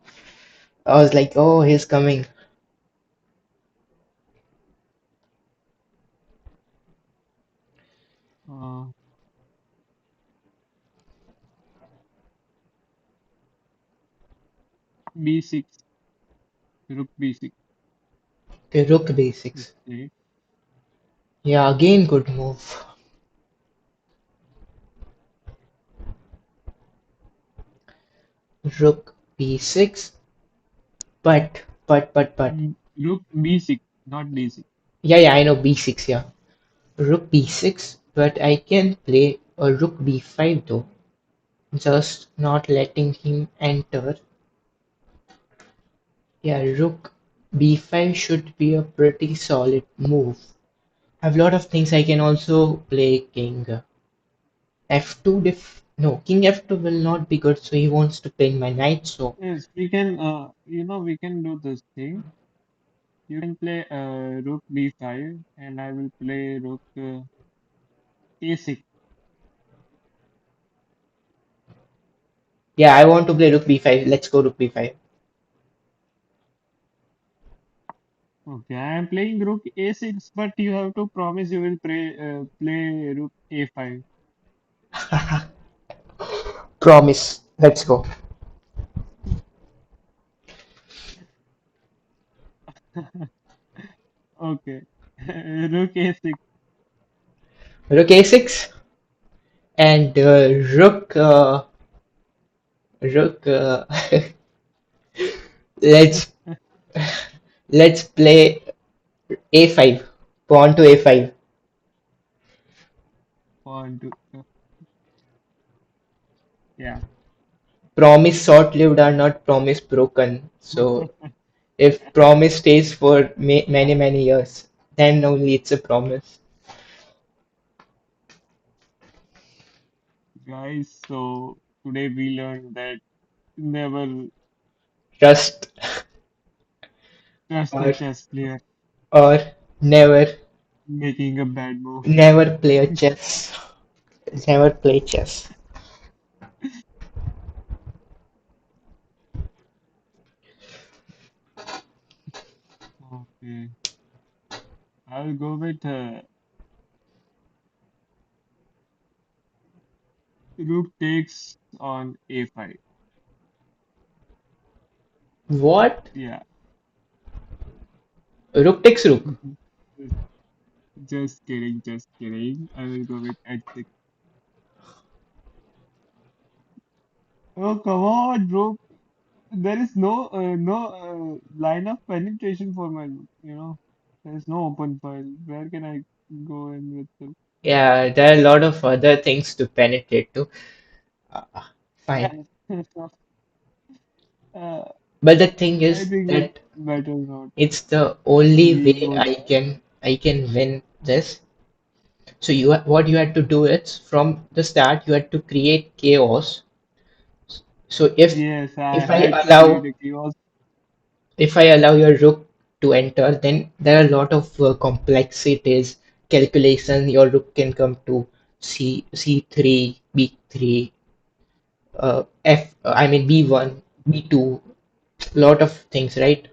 I was like, oh, he's coming. Uh, B6. Rook B6 Okay, rook is B6. played. Yeah, again good move. Rook B6. But. Rook B6, not D6. Yeah, I know B6, yeah. Rook B6, but I can play a rook B5 though. Just not letting him enter. Yeah, rook B5 should be a pretty solid move. I have a lot of things I can also play king F2 no, king F2 will not be good, so he wants to pin my knight, so Yes, we can, we can do this thing. You can play rook B5 and I will play rook A6. yeah, I want to play rook B5. Let's go rook B5. Okay, I am playing rook A6, but you have to promise you will play rook A5. Promise. Let's go. A6. Rook a6 and rook. Let's let's play a5. Pawn to a5. Pawn to yeah. Promise short-lived are not promise broken. So if promise stays for many years, then only it's a promise. Guys, so today we learned that never Trust trust a or chess player or never making a bad move. never play a chess. Never play chess. Okay, I'll go with rook takes on a5. What? Yeah, Rook takes rook. just, just kidding, just kidding. I will go with h6. Oh, come on, bro. There is no line of penetration for my, there is no open file. Where can I go in with the? Yeah, there are a lot of other things to penetrate to. Uh, Yeah. Fine. uh, But the thing I is think it's that better not. it's the only We way don't. I can win this. So what you had to do is from the start you had to create chaos. So Yes, I if I had to create allow a chaos. if I allow your rook to enter, then there are a lot of complexities, calculation. Your rook can come to c3, b3, I mean b1, b2, lot of things, right?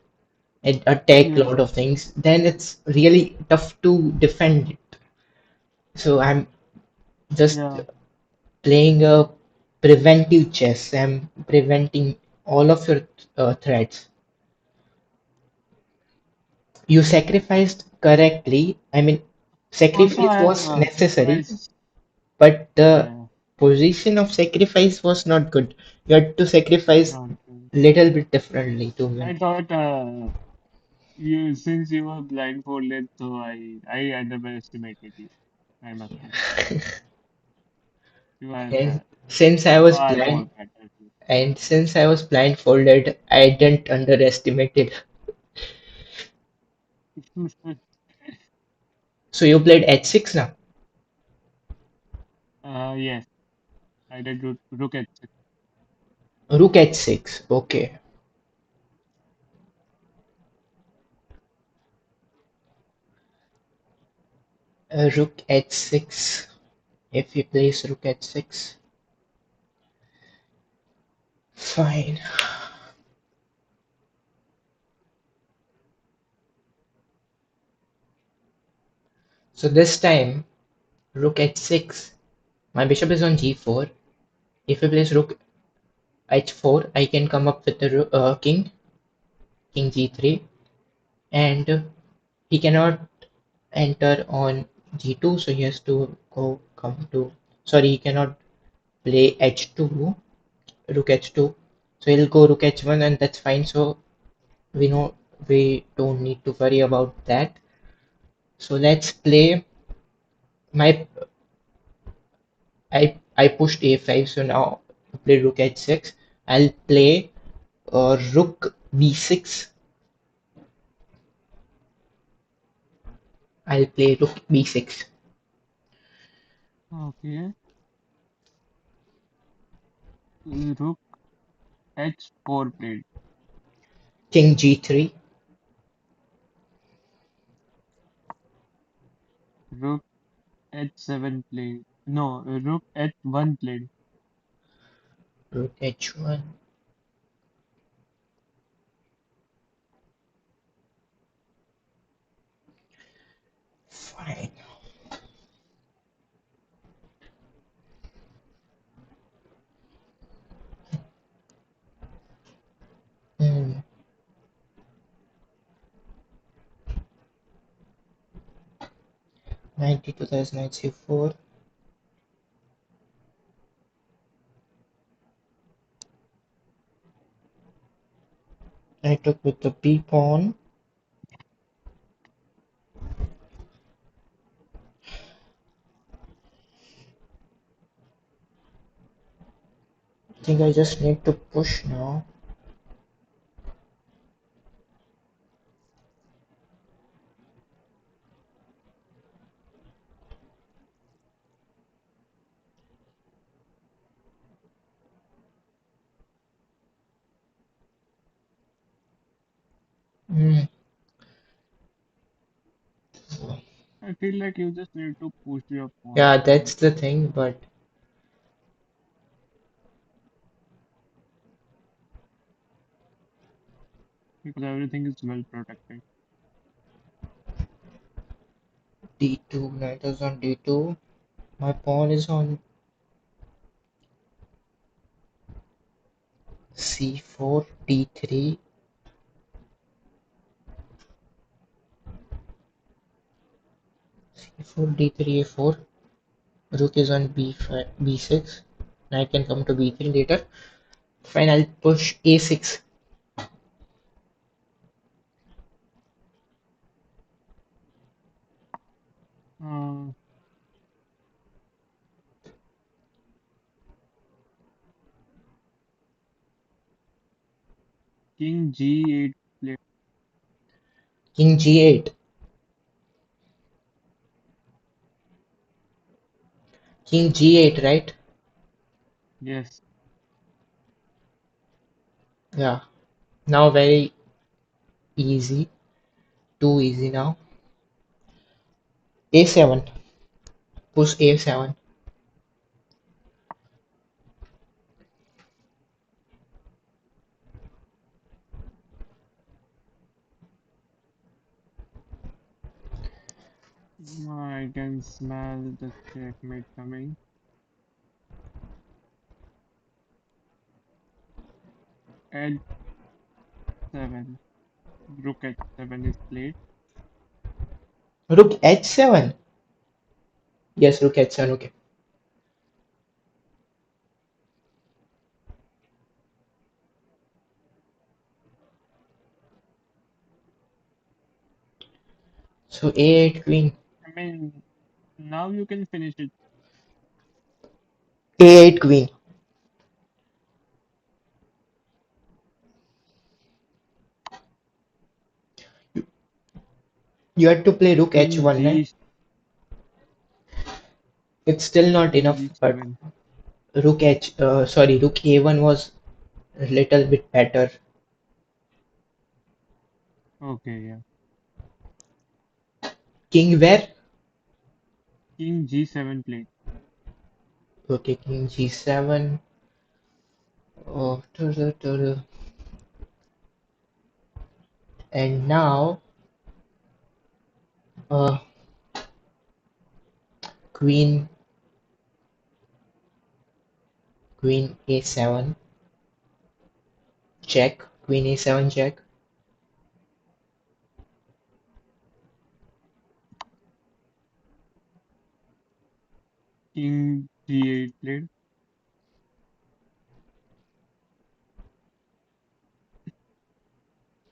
And attack Yes, lot of things. Then it's really tough to defend it. So I'm just yeah. playing a preventive chess. I'm preventing all of your threats. You sacrificed correctly. I mean, Also, sacrifice I have was necessary, sacrificed. but the Yeah, position of sacrifice was not good. You had to sacrifice not good. little bit differently to win. I thought you since you were blindfolded, so I underestimated you. I must say you are And since I was far more blind, better. and since I was blindfolded, I didn't underestimate it. So you played h6 now. Yes, I did rook at six. Rook h6. Okay. Rook h6. If he plays rook h6, fine. So this time, rook h6. My bishop is on g4. If he plays rook h4, I can come up with the king g3, and he cannot enter on g2, so he has to come to. Sorry, he cannot play h2, rook h2. So he'll go rook h1, and that's fine. So we know we don't need to worry about that. So let's play my I pushed a5, so now to play rook h6. I'll play rook b6. I'll play rook b6. Okay, rook h4 played. King g3. Rook h7 played. No, rook h1 played. Rook h1. Fine. Hmm. Knight d2, that is knight c4. I took with the b pawn. I think I just need to push now. Hmm. I feel like you just need to push your pawn Yeah, to that's the thing, but because everything is well protected. d2, knight is on d2. My pawn is on c4, d3, c4, d3, a4. Rook is on b5, b6. Knight can come to b3 later. Fine, I'll push a6. Uh, King G8 play. King g8. King g8, right? Yes. Yeah. Now very easy. Too easy now. a7. Push a7. I can smell the checkmate coming. L7. Rook H7 is played. Rook h7. Yes, rook h7. Okay. So a8 queen. I mean, now you can finish it. a8 queen. You had to play rook King h1, right? G It's still not King enough, but G7. rook a1 was a little bit better. Okay, yeah. King where? King G7 played. Okay, king g7. Oh, and now uh, queen queen a7 check. Queen a7 check. King G8 played.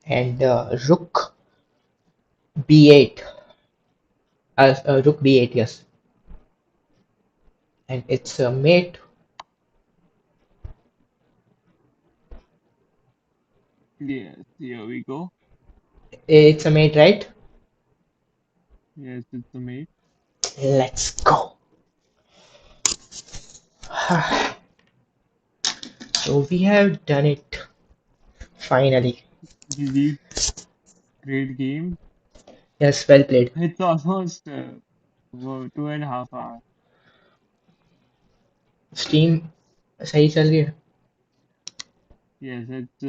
And rook b8. Rook b8, yes. And it's a mate. Yes, here we go. It's a mate, right? Yes, it's a mate. Let's go. So we have done it finally. GG. Great game. Yes, well played. It's almost 2.5 hours. Steam सही चल रही है. Yes, it's